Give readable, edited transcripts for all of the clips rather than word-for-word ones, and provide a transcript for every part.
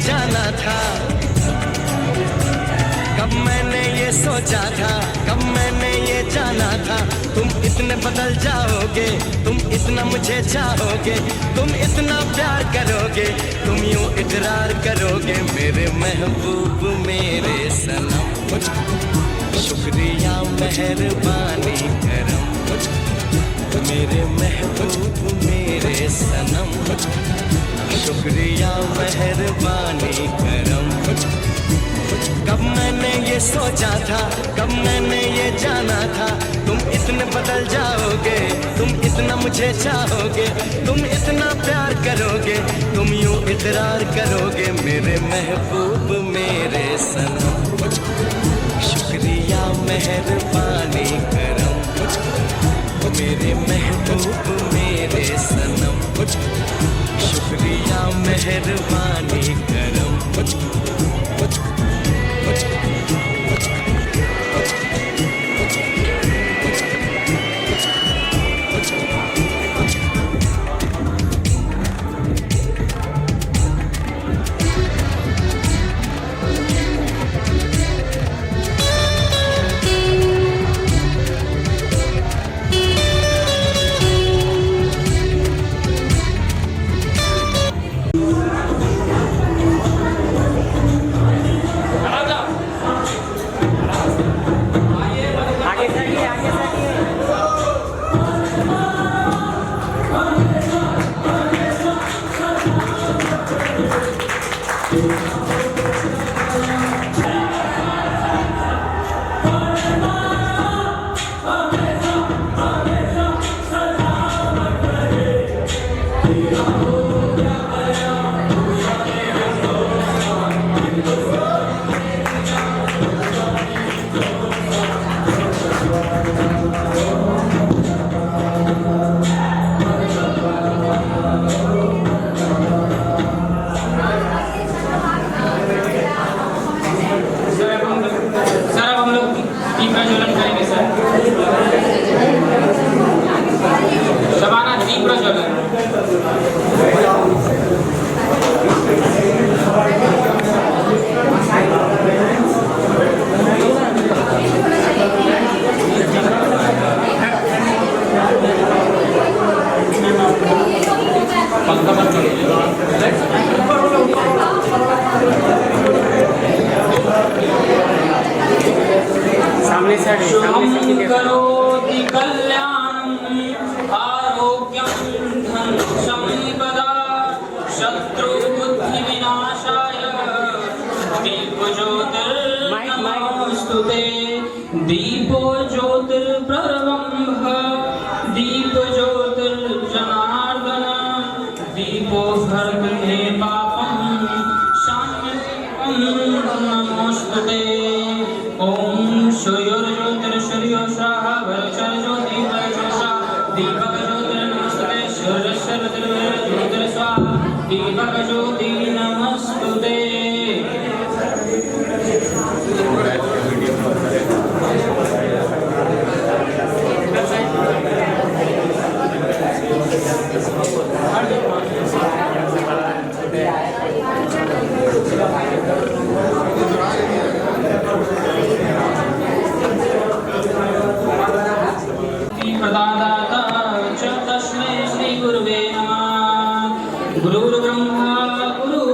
जाना था, कब मैंने ये सोचा था, कब मैंने ये जाना था। तुम इतने बदल जाओगे, तुम इतना मुझे चाहोगे, तुम इतना प्यार करोगे, तुम यूं इकरार करोगे मेरे महबूब मेरे सनम। शुक्रिया मेहरबानी करम, मेरे महबूब मेरे सनम। शुक्रिया मेहरबानी करम। कब मैंने ये सोचा था, कब मैंने ये जाना था, तुम इतने बदल जाओगे, तुम इतना मुझे चाहोगे, तुम इतना प्यार करोगे, तुम यूं इकरार करोगे मेरे महबूब मेरे सनम। शुक्रिया मेहरबानी करम, मेरे महबूब मेरे सनम। शुक्रिया मेहरबानी करम। करोति कल्याणं आरोग्यं धनं संपदा शत्रुबुद्धि विनाशाय दीपो ज्योतिर्नमोस्तुते। दीपो ज्योतिर्प्रभं दीपो ज्योतिर्जनार्दन दीपो भर्गते पापं शान्तिं नमोस्तुते। ओम सूर्योज्योतिर्सूर्योषः वरचर्ज्योतिर्वरचसा दीपक ज्योतिर्नमस्ते सूर्यस्योतिर्ज्योतिर्स्वाहा दीपक ज्योति नमस्तुते। प्रदाता च तस्मै श्री गुरुवे नमः। गुरुर्ब्रह्मा गुरुर्विष्णु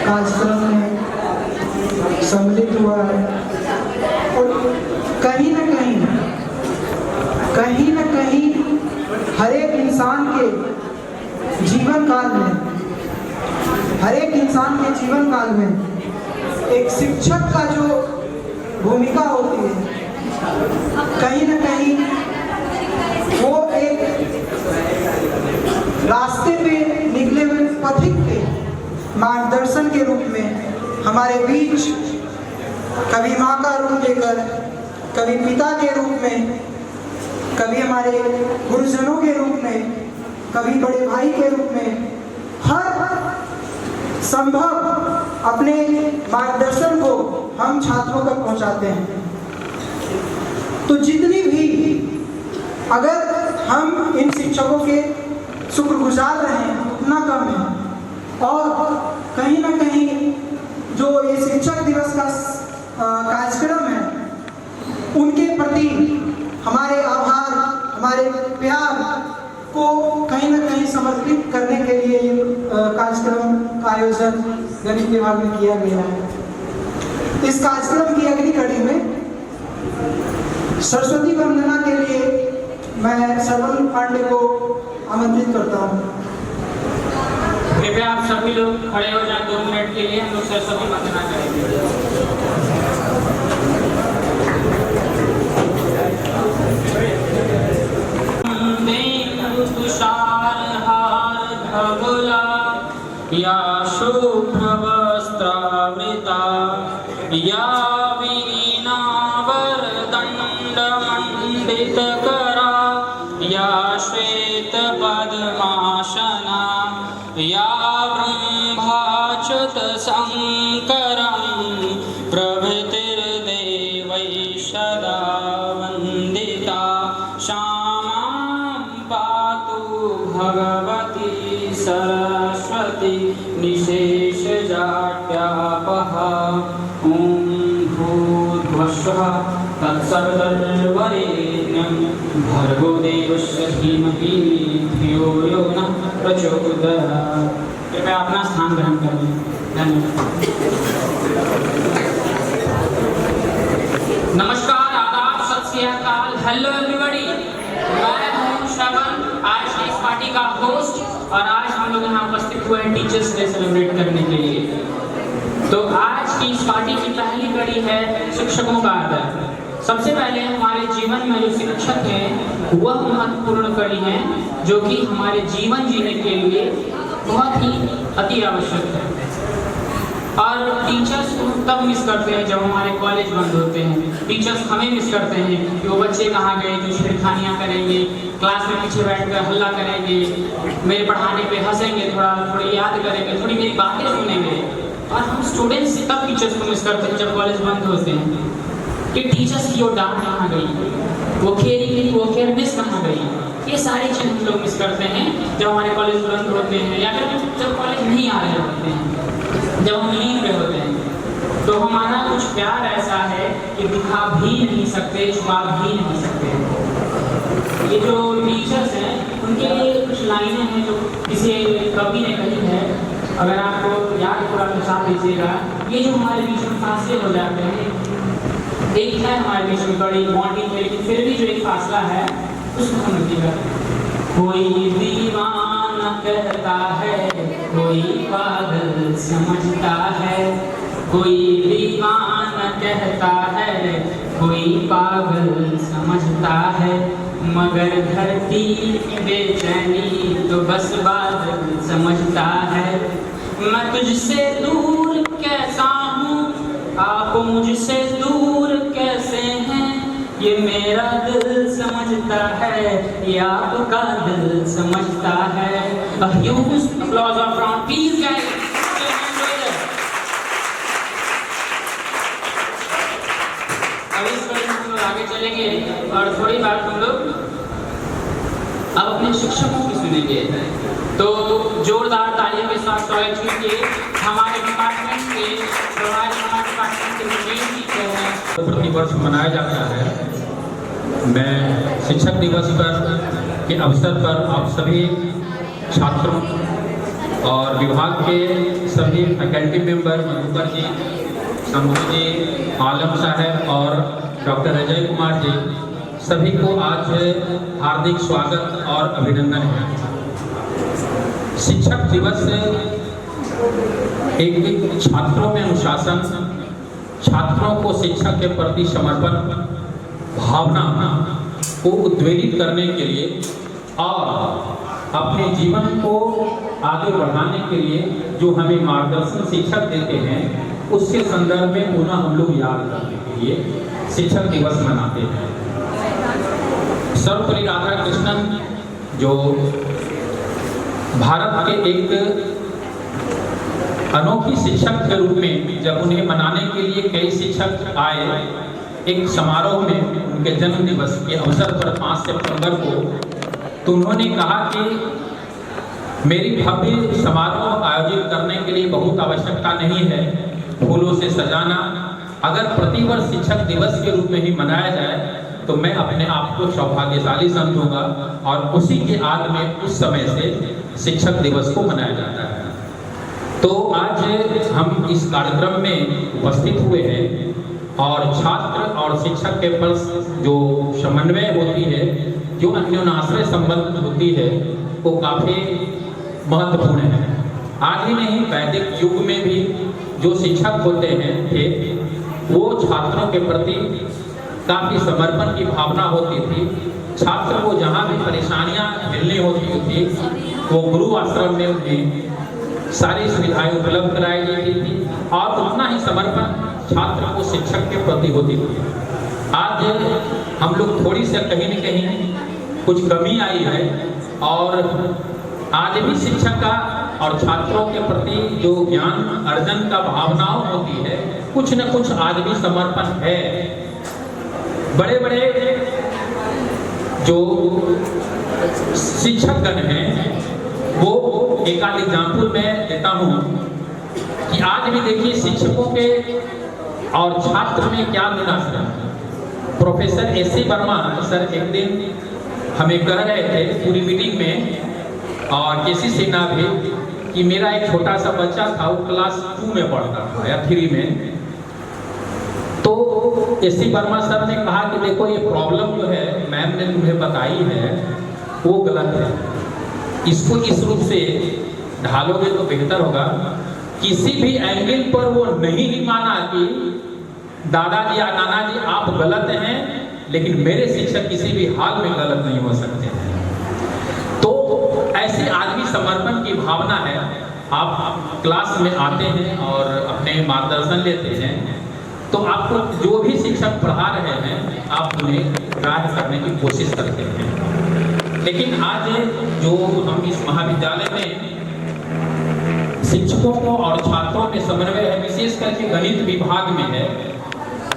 कार्यक्रम में सम्मिलित हुआ है और कहीं न कहीं हर एक इंसान के जीवन काल में एक शिक्षक का जो भूमिका होती है, कहीं न कहीं वो एक रास्ते पे निकले हुए पथिक के मार्गदर्शन के रूप में हमारे बीच कभी माँ का रूप लेकर, कभी पिता के रूप में, कभी हमारे गुरुजनों के रूप में, कभी बड़े भाई के रूप में, हर संभव अपने मार्गदर्शन को हम छात्रों तक पहुंचाते हैं। तो जितनी भी अगर हम इन शिक्षकों के शुक्रगुजार रहे हैं उतना कम है। और कहीं ना कहीं जो ये शिक्षक दिवस का कार्यक्रम है, उनके प्रति हमारे आभार, हमारे प्यार को कहीं ना कहीं समर्पित करने के लिए ये कार्यक्रम का आयोजन गणित विभाग में किया गया है। इस कार्यक्रम की अगली कड़ी में सरस्वती वंदना के लिए मैं श्रवण पांडे को आमंत्रित करता हूँ। कृपया आप सभी लोग खड़े हो जाएं 2 मिनट के लिए, हम लोग सरस्वती वंदना करेंगे। तुषार हार धवला या शुभ्र वस्त्रावृता या वीणा वरदंड मंडित करा या श्वेत पद्मासना या ब्रह्माच्युत शंकरं प्रभृतिर्देवैः सदा वन्दिता भगवती सरस्वती निशेषजाड्यापहा। ॐ भूर्भुवस्सुः तत्सवितुर्वरेण्यं भर्गो देवस्य धीमहि धियो यो नः प्रचोदयात्। कृपया अपना स्थान ग्रहण करें। धन्यवाद। नमस्कार, आदाब, सत श्री अकाल, हेलो एवरीबॉडी। मैं हूं श्रवण, आज की इस पार्टी का होस्ट, और आज हम लोग यहाँ उपस्थित हुए हैं टीचर्स डे सेलिब्रेट करने के लिए। तो आज की इस पार्टी की पहली कड़ी है शिक्षकों का आदर। सबसे पहले हमारे जीवन में जो शिक्षक हैं वह महत्वपूर्ण कड़ी है, जो कि हमारे जीवन जीने के लिए बहुत ही अति आवश्यक है। और टीचर्स को तब मिस करते हैं जब हमारे कॉलेज बंद होते हैं। टीचर्स हमें मिस करते हैं कि वो बच्चे कहाँ गए जो छेड़खानियाँ करेंगे, क्लास में पीछे बैठकर हल्ला करेंगे, मेरे पढ़ाने पे हंसेंगे, थोड़ी याद करेंगे, थोड़ी मेरी बातें सुनेंगे। और हम स्टूडेंट्स तब टीचर्स को मिस करते हैं जब कॉलेज बंद होते हैं कि टीचर्स की वो डांट कहाँ गई, वो केयरनेस कहाँ गई। ये सारी चीज़ हम लोग मिस करते हैं जब हमारे कॉलेज बंद होते हैं, या फिर जब कॉलेज नहीं आ रहे होते हैं, जब हम लीव पे होते हैं। तो हमारा कुछ प्यार ऐसा है कि दिखा भी नहीं सकते, छुपा भी नहीं सकते। ये जो टीचर्स हैं उनके लिए कुछ लाइनें हैं जो किसी कवि ने कही है, अगर आपको याद थोड़ा तो साथ दीजिएगा। ये जो हमारे बीच में फासले हो जाते हैं, एक है हमारे बीच में बड़ी बॉन्डिंग है, लेकिन फिर भी जो एक फासला है उसको समझिएगा। कोई दीवाना कहता है, कोई पागल समझता है, कोई दीवाना कहता है, कोई पागल समझता है, मगर धरती की बेचैनी तो बस बादल समझता है। मैं तुझसे दूर कैसा हूँ, आप मुझसे दूर कैसे हैं, ये मेरा दिल समझता है, ये आपका दिल समझता है। A huge applause of round, please guys. अब इस पर हम लोग आगे चलेंगे और थोड़ी बात हम लोग अब अपने शिक्षकों की सुनेंगे। तो जोरदार तालियों के साथ स्वागत कीजिए हमारे डिपार्टमेंट के प्रति वर्ष मनाया जाता है। मैं शिक्षक दिवस पर के अवसर पर आप सभी छात्रों और विभाग के सभी फैकल्टी मेंबर मधुकर जी, शंभू जी, आलम साहब और डॉक्टर अजय कुमार जी, सभी को आज हार्दिक स्वागत और अभिनंदन है। शिक्षक दिवस एक छात्रों में अनुशासन, छात्रों को शिक्षा के प्रति समर्पण भावना को उद्वेलित करने के लिए और अपने जीवन को आगे बढ़ाने के लिए जो हमें मार्गदर्शन शिक्षक देते हैं, उसके संदर्भ में पुनः हम लोग याद करने के लिए शिक्षक दिवस मनाते हैं। सर्वपल्ली राधाकृष्णन जो भारत के एक अनोखी शिक्षक के रूप में, जब उन्हें मनाने के लिए कई शिक्षक आए एक समारोह में उनके जन्म दिवस के अवसर पर 5 सितंबर को, तो उन्होंने कहा कि मेरी भव्य समारोह आयोजित करने के लिए बहुत आवश्यकता नहीं है फूलों से सजाना। अगर प्रतिवर्ष शिक्षक दिवस के रूप में ही मनाया जाए तो मैं अपने आप को सौभाग्यशाली समझूंगा, और उसी के आद में उस समय से शिक्षक दिवस को मनाया जाता है। तो आज हम इस कार्यक्रम में उपस्थित हुए हैं और छात्र और शिक्षक के पास जो समन्वय होती है, जो अन्योन्याश्रय संबंध होती है, वो काफ़ी महत्वपूर्ण है। आज ही नहीं, वैदिक युग में भी जो शिक्षक होते हैं थे, वो छात्रों के प्रति काफ़ी समर्पण की भावना होती थी। छात्र को जहाँ भी परेशानियाँ झेलनी होती थी, वो गुरु आश्रम में उन्हें सारी सुविधाएं उपलब्ध कराई जाती थी और उतना ही समर्पण छात्र को शिक्षक के प्रति होती थी। आज हम लोग थोड़ी सी कहीं न कहीं कुछ कमी आई है, और आज भी शिक्षक का और छात्रों के प्रति जो ज्ञान अर्जन का भावनाओं होती है, कुछ न कुछ आज भी समर्पण है। बड़े बड़े जो शिक्षकगण हैं, वो एक आध एग्जाम्पल मैं देता हूँ कि आज भी देखिए शिक्षकों के और छात्र में क्या विनाशना है। Professor S C Verma sir एक दिन हमें कह रहे थे पूरी मीटिंग में, और केसी सिन्हा भी, कि मेरा एक छोटा सा बच्चा था, वो क्लास 2 में पढ़ता था या 3 में। तो एस सी वर्मा सर ने कहा कि देखो ये प्रॉब्लम जो है मैम ने तुम्हें बताई है वो गलत है, इसको इस रूप से ढालोगे तो बेहतर होगा। किसी भी एंगल पर वो नहीं ही माना कि दादाजी या नाना जी आप गलत हैं, लेकिन मेरे शिक्षक किसी भी हाल में गलत नहीं हो सकते हैं। तो ऐसे आदमी समर्पण की भावना है। आप क्लास में आते हैं और अपने मार्गदर्शन लेते हैं, तो आपको जो भी शिक्षक पढ़ा रहे हैं आप उन्हें ग्राह्य करने की कोशिश करते हैं। लेकिन आज जो हम इस महाविद्यालय में शिक्षकों को और छात्रों में समन्वय है, विशेष करके गणित विभाग में है,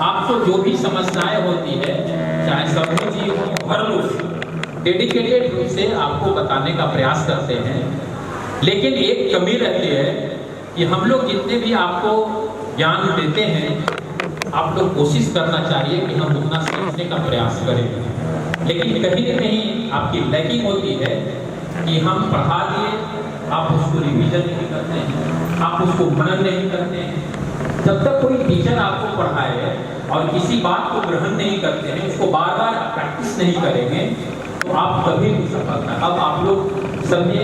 आपको जो भी समस्याएं होती है, चाहे समूह जी हो, हर लोग डेडिकेटेड रूप से आपको बताने का प्रयास करते हैं। लेकिन एक कमी रहती है कि हम लोग जितने भी आपको ज्ञान देते हैं, आप लोग कोशिश करना चाहिए कि हम उतना सीखने का प्रयास करें। लेकिन कहीं न कहीं आपकी लैकिंग होती है कि हम पढ़ा दिए, आप उसको रिवीजन नहीं करते हैं, आप उसको मनन नहीं करते हैं। जब तक कोई टीचर आपको पढ़ाए और किसी बात को ग्रहण नहीं करते हैं, उसको बार बार प्रैक्टिस नहीं करेंगे, तो आप कभी नहीं सफल ना। अब आप लोग सभी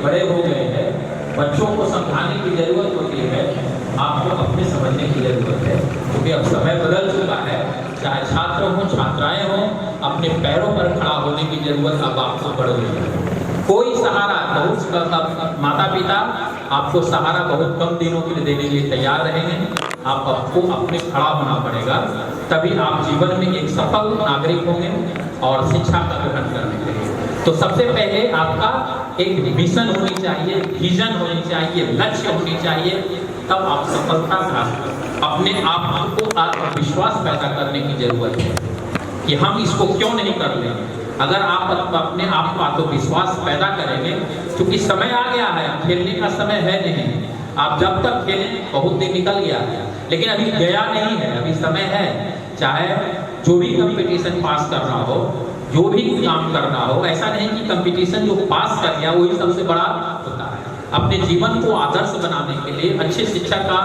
बड़े हो गए हैं, बच्चों को समझाने की जरूरत होती है, आपको अपने समझने की जरूरत है, क्योंकि अब समय बदल चुका है। चाहे छात्र हों, छात्राएं हों, अपने पैरों पर खड़ा होने की जरूरत अब आपको पड़ गई है। कोई सहारा, बहुत माता पिता आपको सहारा बहुत कम दिनों के लिए देने के लिए तैयार रहेंगे। आपको अपने खड़ा होना पड़ेगा, तभी आप जीवन में एक सफल नागरिक होंगे और शिक्षा का ग्रहण करने के लिए। तो सबसे पहले आपका एक मिशन होनी चाहिए, विजन होनी चाहिए, लक्ष्य होनी चाहिए, तब आप सफलता का अपने आप को आत्मविश्वास पैदा करने की जरूरत है कि हम इसको क्यों नहीं कर लेंगे। अगर आप अपने आप को आत्मविश्वास पैदा करेंगे, क्योंकि समय आ गया है, खेलने का समय है नहीं। आप जब तक खेलें, बहुत दिन निकल गया है, लेकिन अभी गया नहीं है, अभी समय है। चाहे जो भी कंपटीशन पास करना हो, जो भी काम करना हो, ऐसा नहीं कि कंपटीशन जो पास कर गया वही सबसे बड़ा होता है। अपने जीवन को आदर्श बनाने के लिए, अच्छे शिक्षक का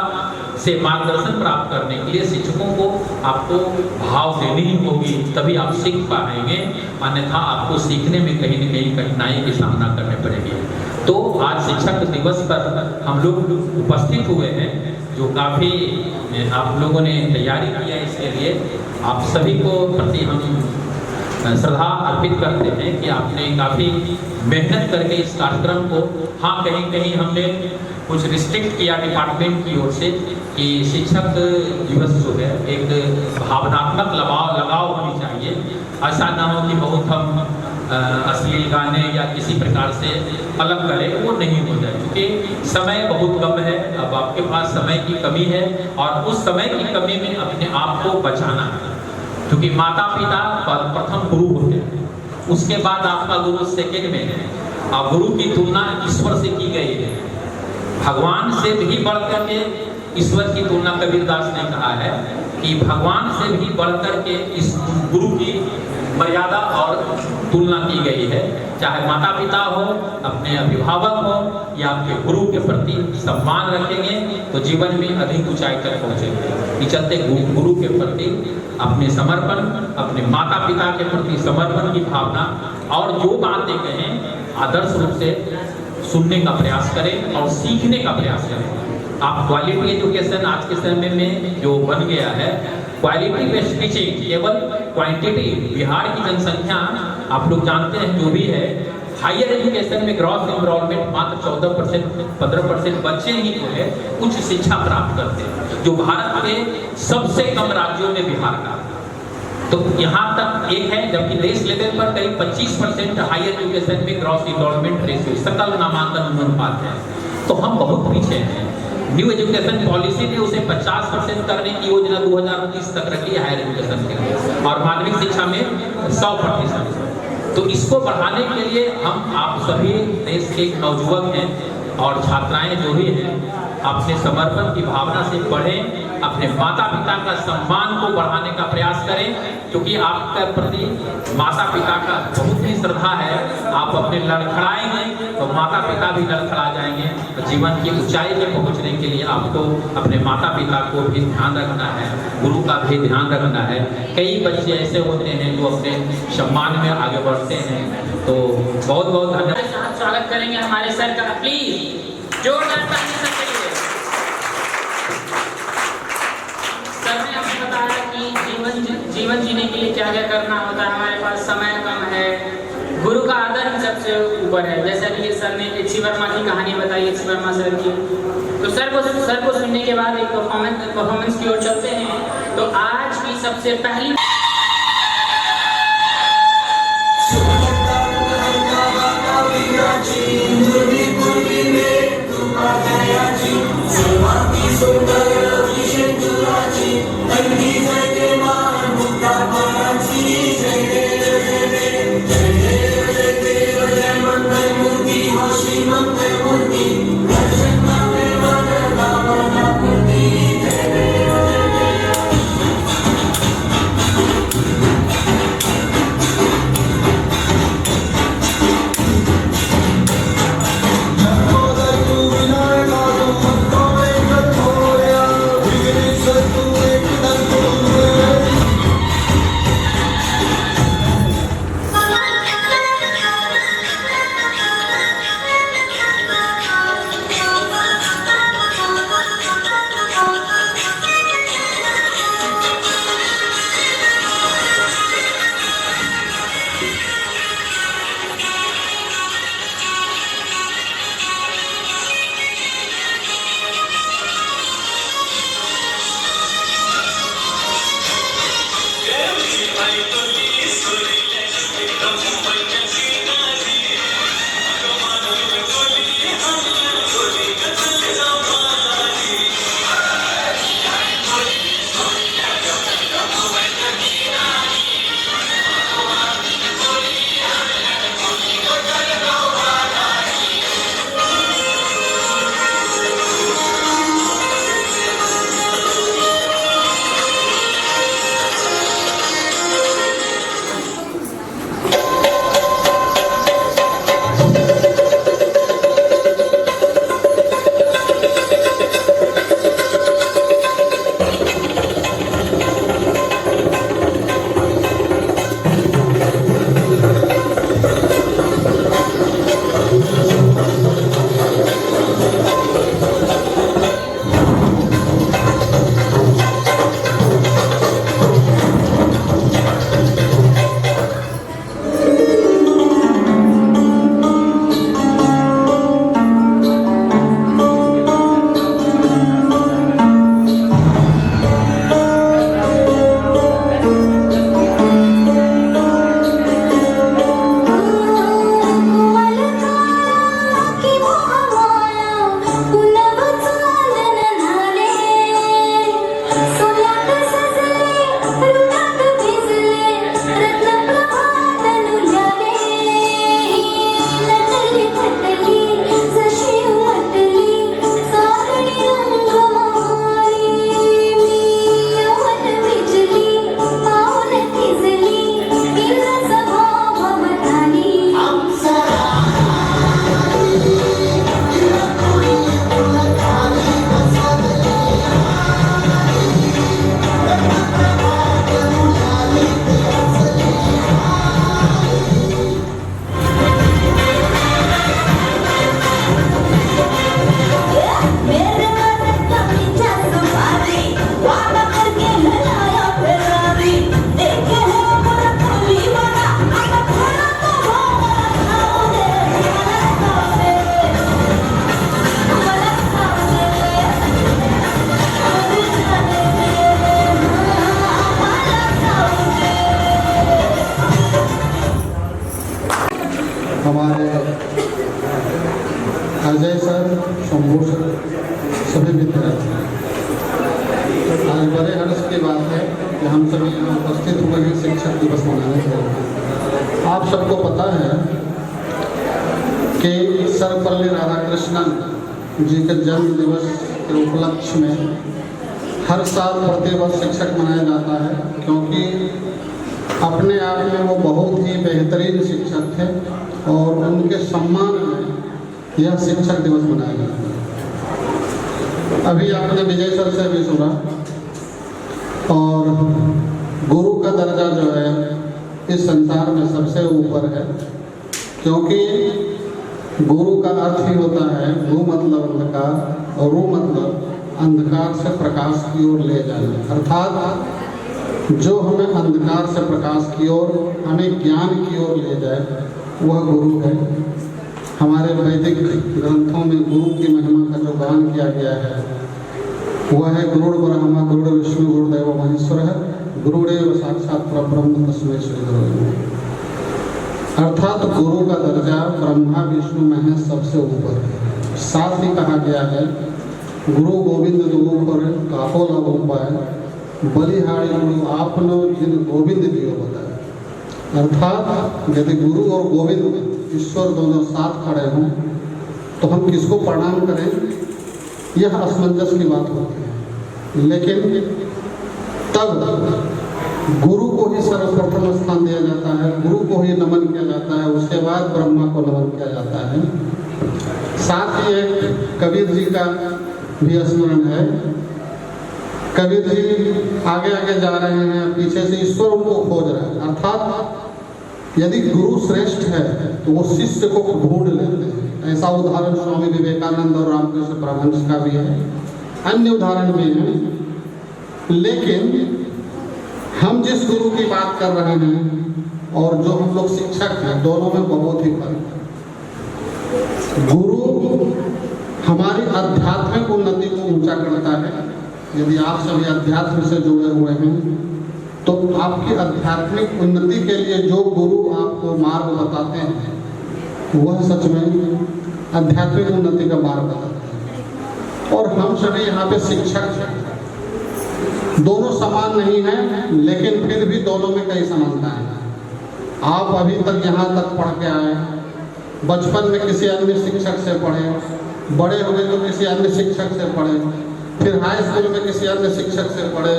से मार्गदर्शन प्राप्त करने के लिए शिक्षकों को आपको भाव देनी ही होगी, तभी आप सीख पाएंगे, अन्यथा आपको सीखने में कहीं न कहीं कठिनाई का सामना करने पड़ेगी। तो आज शिक्षक दिवस पर हम लोग उपस्थित हुए हैं, जो काफ़ी आप लोगों ने तैयारी की है, इसके लिए आप सभी को प्रति हम श्रद्धा अर्पित करते हैं कि आपने काफ़ी मेहनत करके इस कार्यक्रम को, हाँ कहीं कहीं हमने कुछ रिस्ट्रिक्ट किया डिपार्टमेंट की ओर से कि शिक्षक दिवस जो है एक भावनात्मक लगाव होनी चाहिए, ऐसा ना हो कि बहुत हम अश्लील गाने या किसी प्रकार से अलग करें, वो नहीं हो जाए, क्योंकि समय बहुत कम है, अब आपके पास समय की कमी है और उस समय की कमी में अपने आप को बचाना है, क्योंकि माता पिता प्रथम गुरु होते हैं, उसके बाद आपका गुरु सेकंड में है, और गुरु की तुलना ईश्वर से की गई है, भगवान से भी बढ़कर के ईश्वर की तुलना कबीरदास ने कहा है कि भगवान से भी बढ़कर के इस गुरु की मर्यादा और तुलना की गई है। चाहे माता पिता हो, अपने अभिभावक हो या आपके गुरु के प्रति सम्मान रखेंगे तो जीवन में अधिक ऊंचाई तक पहुंचेंगे। इस चलते गुरु के प्रति अपने समर्पण, अपने माता पिता के प्रति समर्पण की भावना, और जो बातें कहें आदर्श रूप से सुनने का प्रयास करें और सीखने का प्रयास करें। आप क्वालिटी एजुकेशन आज के समय में जो बन गया है, क्वालिटी बेस्ड टीचिंग, केवल क्वांटिटी, बिहार की जनसंख्या आप लोग जानते हैं जो भी है, हायर एजुकेशन में ग्रॉस एनरोलमेंट मात्र 14%, 15% बच्चे ही जो है उच्च शिक्षा प्राप्त करते हैं, जो भारत के सबसे कम राज्यों में बिहार का। तो यहाँ तक एक है, जबकि देश लेवल पर करीब 25% हायर एजुकेशन में ग्रॉस एनरोलमेंट रेशियो, सकल नामांकन अनुपात है, तो हम बहुत पीछे हैं। न्यू एजुकेशन पॉलिसी ने उसे 50% करने की योजना 2019 तक रखी है हायर एजुकेशन के लिए, और माध्यमिक शिक्षा में 100%। तो इसको बढ़ाने के लिए हम आप सभी देश के नौजुवक हैं और छात्राएं जो भी हैं, अपने समर्पण की भावना से पढ़ें, अपने माता पिता का सम्मान को बढ़ाने का प्रयास करें, क्योंकि आपके प्रति माता पिता का बहुत ही श्रद्धा है। आप अपने लड़खड़ाएंगे तो माता पिता भी लड़खड़ा जाएंगे। तो जीवन की ऊंचाई में पहुंचने के लिए आपको अपने माता पिता को भी ध्यान रखना है, गुरु का भी ध्यान रखना है। कई बच्चे ऐसे होते हैं जो अपने सम्मान में आगे बढ़ते हैं। तो बहुत बहुत धन्यवाद। स्वागत करेंगे हमारे सर का, प्लीज जोरदार ताली सबके लिए। सर ने हमें बताया कि जीवन जीने के लिए क्या क्या करना होता है, हमारे पास समय कम है, गुरु का आदर ही सबसे ऊपर है। जैसा कि सर ने एच.सी. वर्मा की कहानी बताई, एच.सी. वर्मा सर की, तो सर को सुनने के बाद एक परफॉर्मेंस की ओर चलते हैं। तो आज की सबसे पहली संभूषण सभी विद्यार्थी, आज बड़े हर्ष की बात है कि हम सभी यहाँ उपस्थित हुए हैं शिक्षक दिवस मनाने के लिए। आप सबको पता है कि सर्वपल्ली राधाकृष्णन जी के जन्म दिवस के उपलक्ष्य में हर साल प्रतिवर्ष शिक्षक मनाया जाता है, क्योंकि अपने आप में वो बहुत ही बेहतरीन शिक्षक थे और उनके सम्मान में यह शिक्षक दिवस मनाया जाता है। अभी आपने विजय सर से भी सुना, और गुरु का दर्जा जो है इस संसार में सबसे ऊपर है, क्योंकि गुरु का अर्थ ही होता है गु मतलब अंधकार और रू मतलब अंधकार से प्रकाश की ओर ले जाना, अर्थात जो हमें अंधकार से प्रकाश की ओर, हमें ज्ञान की ओर ले जाए, वह गुरु है। हमारे वैदिक ग्रंथों में गुरु की महिमा का जो गान किया गया है वह है गुरुर् ब्रह्मा गुरुर् विष्णु गुरुदेव महेश्वर है, गुरुदेव साक्षात परब्रह्म तस्मै श्री गुरुवे। अर्थात गुरु का दर्जा ब्रह्मा विष्णु महेश सबसे ऊपर है। साथ ही कहा गया है गुरु गोविंद दुगु पर काको लगो पाए बलिहारी गुरु आपनो जिन गोविंद दियो बताए। अर्थात यदि गुरु और गोविंद ईश्वर दोनों साथ खड़े हों तो हम किसको प्रणाम करें, यह असमंजस की बात होती है। लेकिन तब गुरु को ही सर्वप्रथम स्थान दिया जाता है, गुरु को ही नमन किया जाता है, उसके बाद ब्रह्मा को नमन किया जाता है। साथ ही एक कबीर जी का भी स्मरण है। कबीर जी आगे आगे जा रहे हैं, पीछे से ईश्वर उनको खोज रहा है। अर्थात यदि गुरु श्रेष्ठ है तो वो शिष्य को ढूंढ लेते हैं। ऐसा उदाहरण स्वामी विवेकानंद और रामकृष्ण परमहंस का भी है, अन्य उदाहरण भी हैं। लेकिन हम जिस गुरु की बात कर रहे हैं और जो हम लोग शिक्षक हैं, दोनों में बहुत ही फर्क है। गुरु हमारी आध्यात्मिक उन्नति को ऊंचा करता है। यदि आप सभी अध्यात्म से जुड़े हुए हैं तो आपकी आध्यात्मिक उन्नति के लिए जो गुरु आपको मार्ग बताते हैं वह सच में आध्यात्मिक उन्नति का मार्ग बताते हैं। और हम सभी यहाँ पे शिक्षक हैं। दोनों समान नहीं हैं, लेकिन फिर भी दोनों में कई समानताएं हैं। आप अभी तक यहाँ तक पढ़ के आए, बचपन में किसी अन्य शिक्षक से पढ़े, बड़े हो गए तो किसी अन्य शिक्षक से पढ़े, फिर हाई स्कूल में किसी अन्य शिक्षक से पढ़े,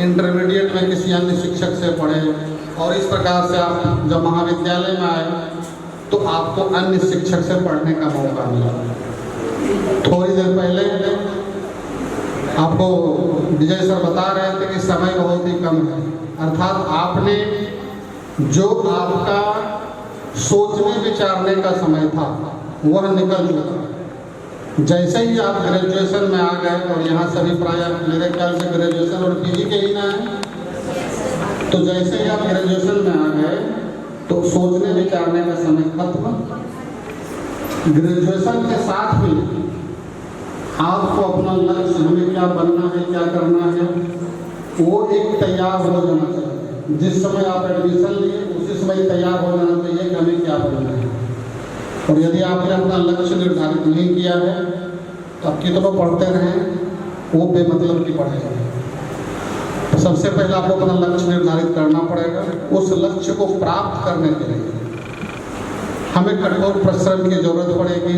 इंटरमीडिएट में किसी अन्य शिक्षक से पढ़े, और इस प्रकार से आप जब महाविद्यालय में आए तो आपको अन्य शिक्षक से पढ़ने का मौका मिला। थोड़ी देर पहले आपको विजय सर बता रहे थे कि समय बहुत ही कम है, अर्थात आपने जो आपका सोचने विचारने का समय था वह निकल चुका। जैसे ही आप ग्रेजुएशन में आ गए, और यहाँ सभी प्राय मेरे ख्याल से ग्रेजुएशन और पीजी के ही ना है, तो जैसे ही आप ग्रेजुएशन में आ गए तो सोचने विचारने का समय खत्म। ग्रेजुएशन के साथ ही आपको अपना लक्ष्य, हमें क्या बनना है, क्या करना है, वो एक तैयार हो जाना चाहिए। जिस समय आप एडमिशन लिए उसी समय तैयार हो जाना चाहिए कि हमें क्या बनना है। और यदि आपने अपना लक्ष्य निर्धारित नहीं किया है तो आप कितना पढ़ते रहें, वो बेमतलब की पढ़ेगा। तो सबसे पहले आपको अपना लक्ष्य निर्धारित करना पड़ेगा। उस लक्ष्य को प्राप्त करने के लिए हमें कठोर परिश्रम की जरूरत पड़ेगी।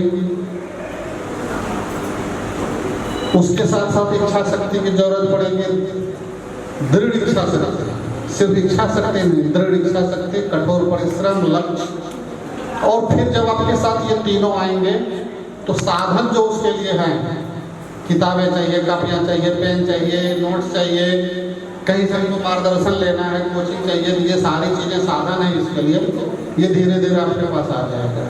उसके साथ साथ इच्छा शक्ति की जरूरत पड़ेगी, दृढ़ इच्छा शक्ति। सिर्फ इच्छा शक्ति नहीं, दृढ़ इच्छा शक्ति, कठोर परिश्रम, लक्ष्य। और फिर जब आपके साथ ये तीनों आएंगे तो साधन जो उसके लिए हैं, किताबें चाहिए, कापियाँ चाहिए, पेन चाहिए, नोट्स चाहिए, कहीं से हमको मार्गदर्शन लेना है, कोचिंग चाहिए, ये सारी चीज़ें साधन है इसके लिए। ये धीरे धीरे आपके पास आ जाएगा।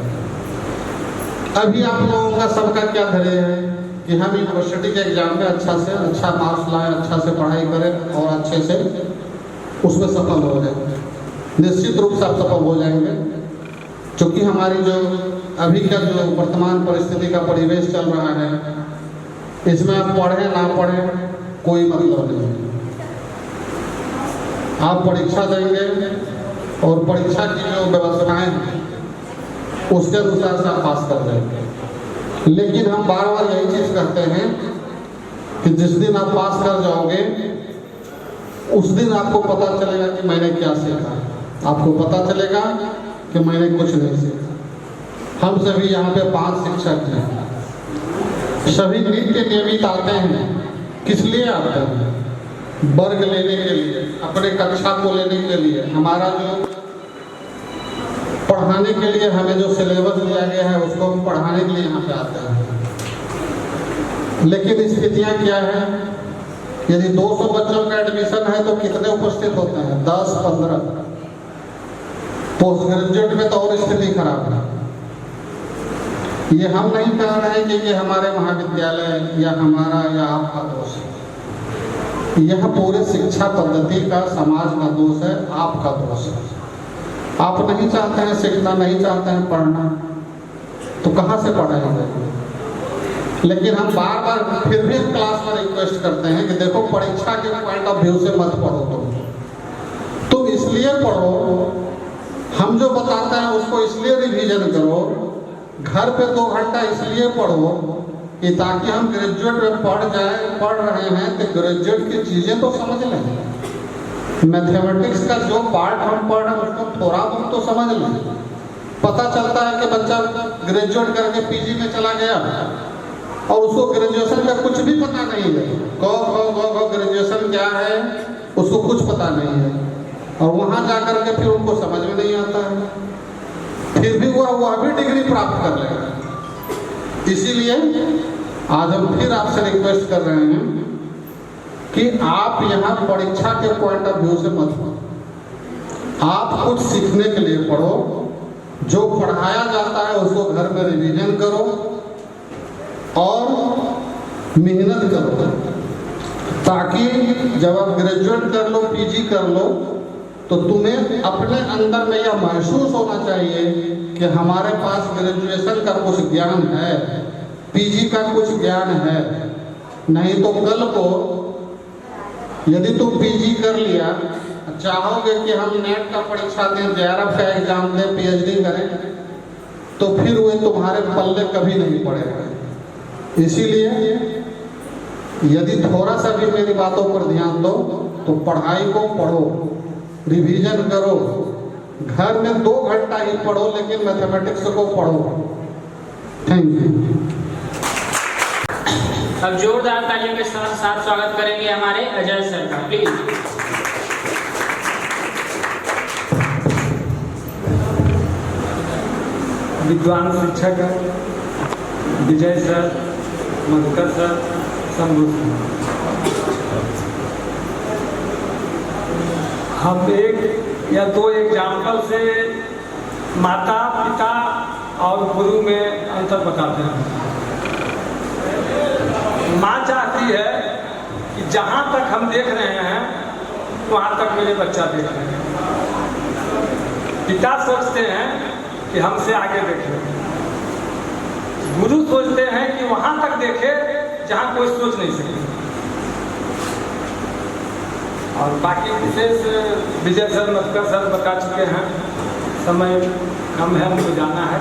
अभी आप लोगों का सबका क्या ध्येय है कि हम यूनिवर्सिटी के एग्जाम में अच्छा से अच्छा मार्क्स लाएं, अच्छा से पढ़ाई करें और अच्छे से उसमें सफल हो जाए। निश्चित रूप से आप सफल हो जाएंगे, क्योंकि हमारी जो अभी का जो वर्तमान परिस्थिति का परिवेश चल रहा है, इसमें आप पढ़ें ना पढ़ें कोई मतलब नहीं। आप परीक्षा देंगे और परीक्षा की जो व्यवस्थाएं हैं उसके अनुसार से आप पास कर जाएंगे। लेकिन हम बार बार यही चीज करते हैं कि जिस दिन आप पास कर जाओगे उस दिन आपको पता चलेगा कि मैंने क्या सीखा, आपको पता चलेगा कि मैंने कुछ नहीं सीखा। हम सभी यहाँ पे 5 शिक्षक हैं, सभी नित्य नियमित आते हैं। किस लिए आते हैं? वर्ग लेने के लिए, अपने कक्षा को लेने के लिए, हमारा जो पढ़ाने के लिए हमें जो सिलेबस दिया गया है उसको हम पढ़ाने के लिए यहाँ पे आते हैं। लेकिन स्थितियाँ क्या है? यदि 200 बच्चों का एडमिशन है तो कितने उपस्थित होते हैं? 10-15। पोस्ट ग्रेजुएट में तो और स्थिति खराब है। ये हम नहीं कह रहे हैं कि ये हमारे महाविद्यालय या हमारा या आपका दोष है, यह पूरे शिक्षा पद्धति का, समाज का दोष है, आपका दोष है। आप नहीं चाहते हैं सीखना, नहीं चाहते हैं पढ़ना, तो कहाँ से पढ़ेंगे? लेकिन हम बार बार फिर भी क्लास में रिक्वेस्ट करते हैं कि देखो परीक्षा के पॉइंट ऑफ व्यू से मत पढ़ो, तुम इसलिए पढ़ो, हम जो बताते हैं उसको इसलिए रिवीजन करो, घर पे 2 घंटा इसलिए पढ़ो कि ताकि हम ग्रेजुएट में पढ़ रहे हैं तो ग्रेजुएट की चीज़ें तो समझ लें। मैथमेटिक्स का जो पार्ट हम पढ़ रहे हैं उसको थोड़ा बहुत तो समझ लें। पता चलता है कि बच्चा ग्रेजुएट करके पीजी में चला गया और उसको ग्रेजुएशन का कुछ भी पता नहीं है, ग ग्रेजुएशन क्या है उसको कुछ पता नहीं है, और वहाँ जा कर के फिर उनको समझ में नहीं आता है, फिर भी वह भी डिग्री प्राप्त कर लेगा। इसीलिए आज हम फिर आपसे रिक्वेस्ट कर रहे हैं कि आप यहाँ परीक्षा के पॉइंट ऑफ व्यू से मत पढ़ो, आप कुछ सीखने के लिए पढ़ो। जो पढ़ाया जाता है उसको घर में रिवीजन करो और मेहनत करो, ताकि जब आप ग्रेजुएट कर लो, पीजी कर लो, तो तुम्हें अपने अंदर में यह महसूस होना चाहिए कि हमारे पास ग्रेजुएशन का कुछ ज्ञान है, पीजी का कुछ ज्ञान है। नहीं तो कल को यदि तुम पीजी कर लिया, चाहोगे कि हम नेट का परीक्षा दें, जेआरएफ का एग्जाम दें, पीएचडी करें, तो फिर वे तुम्हारे पल्ले कभी नहीं पड़ेगा। इसीलिए यदि थोड़ा सा भी मेरी बातों पर ध्यान दो तो पढ़ाई को पढ़ो, रिवीजन करो, घर में 2 घंटा ही पढ़ो लेकिन मैथमेटिक्स को पढ़ो। Thank you. अब जोरदार तालियों के साथ स्वागत करेंगे हमारे अजय सर का, प्लीज। विद्वान शिक्षक Vijay sir, Madhukar sir, Shambhu sir, हम 1 या 2 एग्जाम्पल से माता पिता और गुरु में अंतर बताते हैं। माँ चाहती है कि जहाँ तक हम देख रहे हैं वहाँ तक मेरे बच्चा देख रहे हैं, पिता सोचते हैं कि हमसे आगे देखें, गुरु सोचते हैं कि वहाँ तक देखे जहाँ कोई सोच नहीं सके। और बाकी विशेष विजय सर, मधुकर सर बता चुके हैं, समय कम है, हमको जाना है।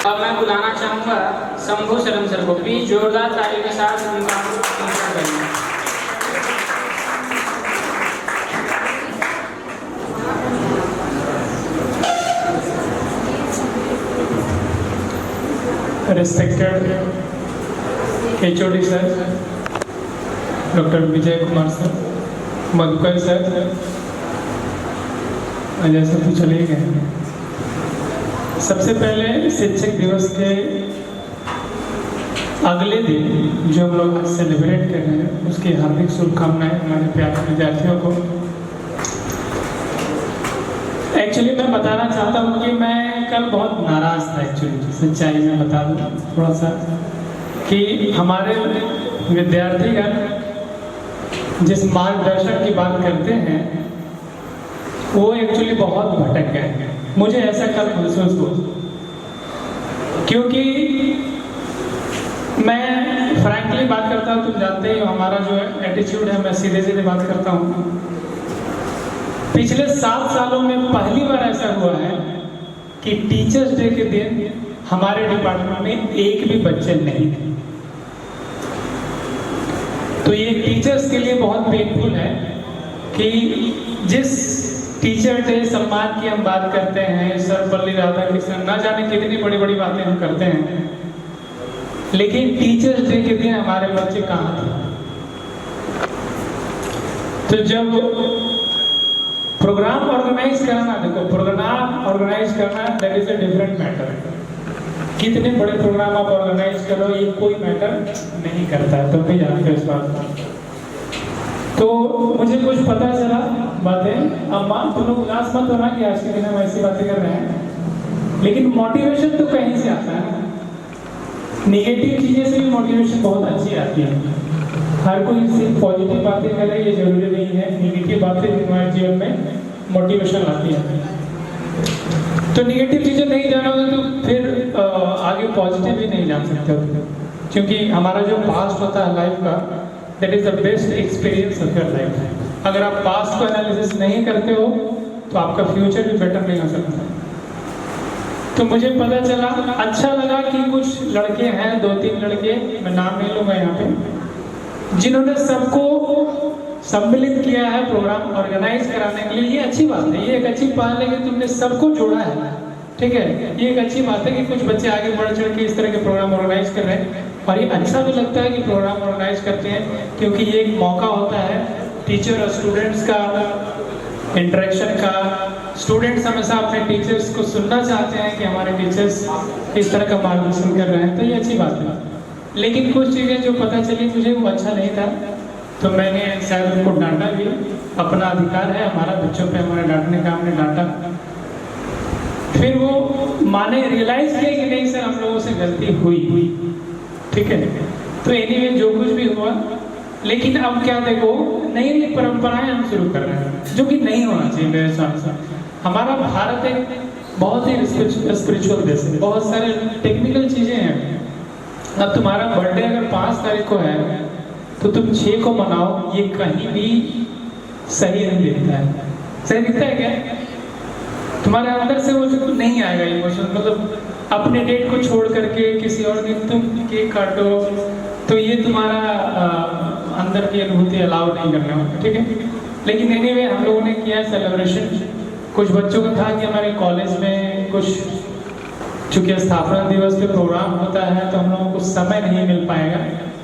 अब मैं बुलाना चाहूँगा शंभू शरण सर को, प्लीज जोरदार तालियों के साथ उनका करेंगे। Respected HOD sir, Dr. Vijay Kumar sir, Madhukar sir, Ajay sir तो चले गए। सबसे पहले शिक्षक दिवस के अगले दिन जो हम लोग सेलिब्रेट कर रहे हैं उसकी हार्दिक शुभकामनाएं हमारे प्यारे विद्यार्थियों को। एक्चुअली मैं बताना चाहता हूँ कि मैं कल बहुत नाराज़ था, एक्चुअली सच्चाई में बता दूँ थोड़ा सा, कि हमारे विद्यार्थीगण जिस मार्गदर्शन की बात करते हैं वो एक्चुअली बहुत भटक गए। मुझे ऐसा कल महसूस हुआ, क्योंकि मैं फ्रैंकली बात करता हूँ, तुम जानते ही हो हमारा जो एटीट्यूड है, मैं सीधे सीधे बात करता हूँ। पिछले 7 सालों में पहली बार ऐसा हुआ है कि टीचर्स डे के दिन हमारे डिपार्टमेंट में एक भी बच्चे नहीं थे। तो ये टीचर्स के लिए बहुत पेनफुल है कि जिस टीचर डे सम्मान की हम बात करते हैं, सर्वपल्ली राधाकृष्णन, ना जाने कितनी बड़ी बड़ी बातें हम करते हैं, लेकिन टीचर्स डे के दिन हमारे बच्चे कहाँ थे? तो जब प्रोग्राम ऑर्गेनाइज करना, देखो प्रोग्राम ऑर्गेनाइज करना that is a different matter. कितने बड़े प्रोग्राम आप ऑर्गेनाइज करो ये कोई मैटर नहीं करता है, तुम भी जानते हो इस बात को। तो मुझे कुछ पता चला बातें, अब मान तुम लोग उदास मत होना कि आज के दिन हम ऐसी बातें कर रहे हैं, लेकिन मोटिवेशन तो कहीं से आता है। नेगेटिव चीजें से भी मोटिवेशन बहुत अच्छी आती है। हर कोई सिर्फ पॉजिटिव बातें करे ये जरूरी नहीं है, नेगेटिव बातें भी हमारे जीवन में मोटिवेशन लाती है। तो नेगेटिव चीजें नहीं जानोगे तो फिर आगे पॉजिटिव भी नहीं जान सकते हो, क्योंकि हमारा जो पास्ट होता है लाइफ का, that is the best experience of your life. अगर आप पास्ट को एनालिसिस नहीं करते हो तो आपका फ्यूचर भी बेटर नहीं हो सकता। तो मुझे पता चला, अच्छा लगा कि कुछ लड़के हैं, 2-3 लड़के, मैं नाम नहीं लूंगा यहाँ पे, जिन्होंने सबको सम्मिलित किया है प्रोग्राम ऑर्गेनाइज कराने के लिए। ये अच्छी बात है, ये एक अच्छी पहल है कि तुमने सबको जोड़ा है, ठीक है। ये एक अच्छी बात है कि कुछ बच्चे आगे बढ़ चढ़ के इस तरह के प्रोग्राम ऑर्गेनाइज कर रहे हैं, और ये अच्छा भी लगता है कि प्रोग्राम ऑर्गेनाइज करते हैं, क्योंकि ये एक मौका होता है टीचर और स्टूडेंट्स का इंटरेक्शन का। स्टूडेंट्स हमेशा अपने टीचर्स को सुनना चाहते हैं कि हमारे टीचर्स इस तरह का मार्गदर्शन कर रहे हैं, तो ये अच्छी बात है। लेकिन कुछ चीज़ें जो पता चली मुझे वो अच्छा नहीं था, तो मैंने शायद उनको डांटा भी। अपना अधिकार है हमारा, बच्चों पे हमारे डांटने का, हमने डांटा। फिर वो माने, रियलाइज किया कि नहीं सर हम लोगों से गलती हुई, ठीक है। तो एनीवे जो कुछ भी हुआ, लेकिन अब क्या देखो, नई नई परंपराएं हम शुरू कर रहे हैं जो कि नहीं होना चाहिए मेरे हिसाब से। हमारा भारत एक बहुत ही स्पिरिचुअल देश है, बहुत सारे टेक्निकल चीज़ें हैं। अब तुम्हारा बर्थडे अगर 5 तारीख को है तो तुम 6 को मनाओ, ये कहीं भी सही नहीं दिखता है। सही दिखता है क्या? तुम्हारे अंदर से वो जो नहीं आएगा इमोशन, मतलब अपने डेट को छोड़ करके किसी और दिन तुम केक काटो, तो ये तुम्हारा अंदर की अनुभूति अलाउ नहीं करने वाला, ठीक है। लेकिन एनीवे हम लोगों ने किया सेलिब्रेशन। कुछ बच्चों को था कि हमारे कॉलेज में कुछ, चूँकि स्थापना दिवस पे प्रोग्राम होता है तो हम लोगों को समय नहीं मिल पाएगा,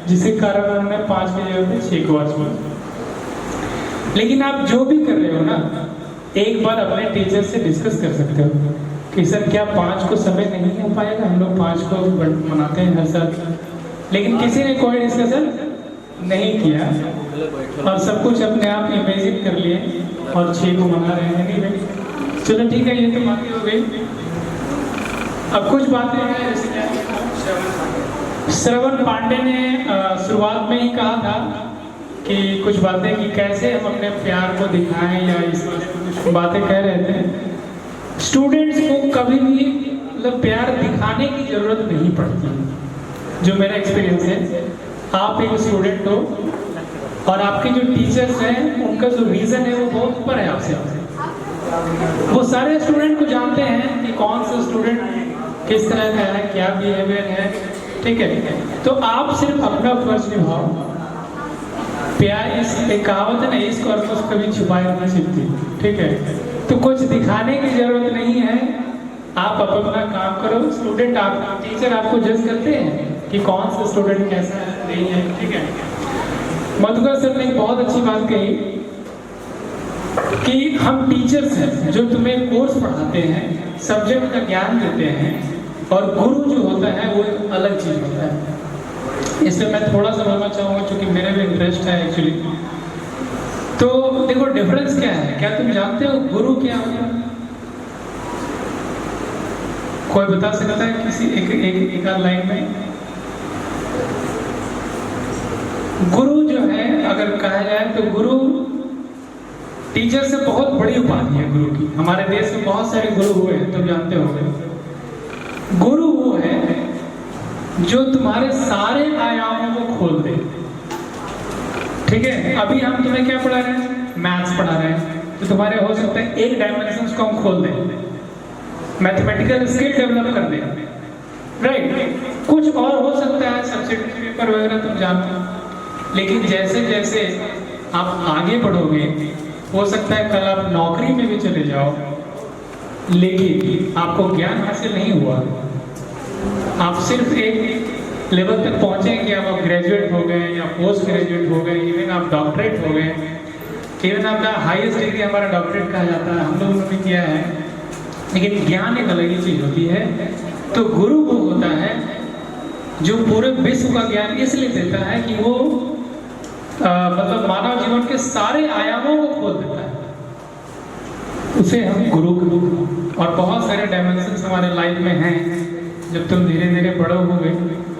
जिसके कारण उन्होंने 5 के जगह पे 6 को आज बोला। लेकिन आप जो भी कर रहे हो ना, एक बार अपने टीचर से डिस्कस कर सकते हो कि सर क्या 5 को समय नहीं हो पाएगा? हम लोग 5 को मनाते हैं हर साल, लेकिन किसी ने कोई डिस्कशन नहीं किया और सब कुछ अपने आप इमेजिन कर लिए और 6 को मना रहे हैं। नहीं, चलो ठीक है, ये तो बातें हो गई। अब कुछ बातें हैं, जैसे क्या श्रवण पांडे ने शुरुआत में ही कहा था कि कुछ बातें कि कैसे हम अपने प्यार को दिखाएं, या इस कुछ बातें कह रहे थे। स्टूडेंट्स को कभी भी मतलब प्यार दिखाने की जरूरत नहीं पड़ती, जो मेरा एक्सपीरियंस है। आप एक स्टूडेंट हो और आपके जो टीचर्स हैं उनका जो रीजन है वो बहुत ऊपर है आपसे। वो सारे स्टूडेंट को जानते हैं कि कौन सा स्टूडेंट किस तरह का है, क्या बिहेवियर है, ठीक है। तो आप सिर्फ अपना फर्ज निभाओ। प्यार, इस एक कहावत है ना, इसको अर्थ कभी छुपाया नहीं सकती, ठीक है। तो कुछ दिखाने की जरूरत नहीं है, आप अपना काम करो। स्टूडेंट, आप टीचर आपको जज करते हैं कि कौन सा स्टूडेंट कैसा है, नहीं है, ठीक है। मधुकर सर ने बहुत अच्छी बात कही कि हम टीचर्स हैं जो तुम्हें कोर्स पढ़ाते हैं, सब्जेक्ट का ज्ञान देते हैं, और गुरु जो होता है वो एक अलग चीज होता है। इसमें मैं थोड़ा सा बोलना चाहूँगा, क्योंकि मेरे भी इंटरेस्ट है एक्चुअली। तो देखो डिफरेंस क्या है, क्या तुम जानते हो गुरु क्या होता है? कोई बता सकता है किसी एक लाइन में? गुरु जो है, अगर कहा जाए तो गुरु टीचर से बहुत बड़ी उपाधि है गुरु की। हमारे देश में बहुत सारे गुरु हुए हैं, तुम जानते होंगे। गुरु वो है जो तुम्हारे सारे आयामों को खोल दे, ठीक है। अभी हम तुम्हें क्या पढ़ा रहे हैं? मैथ्स पढ़ा रहे हैं, तो तुम्हारे हो सकता है एक डायमेंशन को हम खोल दें, मैथमेटिकल स्किल डेवलप कर दे, राइट। कुछ और हो सकता है, सब्सिडी पेपर वगैरह तुम जानते हो, लेकिन जैसे जैसे आप आगे बढ़ोगे हो सकता है कल आप नौकरी में भी चले जाओ, लेकिन आपको ज्ञान हासिल नहीं हुआ, आप सिर्फ एक लेवल तक पहुंचे कि आप ग्रेजुएट हो गए या पोस्ट ग्रेजुएट हो गए, इवन आप डॉक्टरेट हो गए, इवन आपका हाईएस्ट डिग्री हमारा डॉक्टरेट कहा जाता है, हम लोगों ने भी किया है, लेकिन ज्ञान एक अलग ही चीज होती है। तो गुरु वो होता है जो पूरे विश्व का ज्ञान इसलिए देता है कि वो मतलब मानव जीवन के सारे आयामों को खोल देता है, उसे हम गुरु और बहुत सारे डायमेंशंस हमारे लाइफ में हैं। जब तुम धीरे धीरे बड़े होगे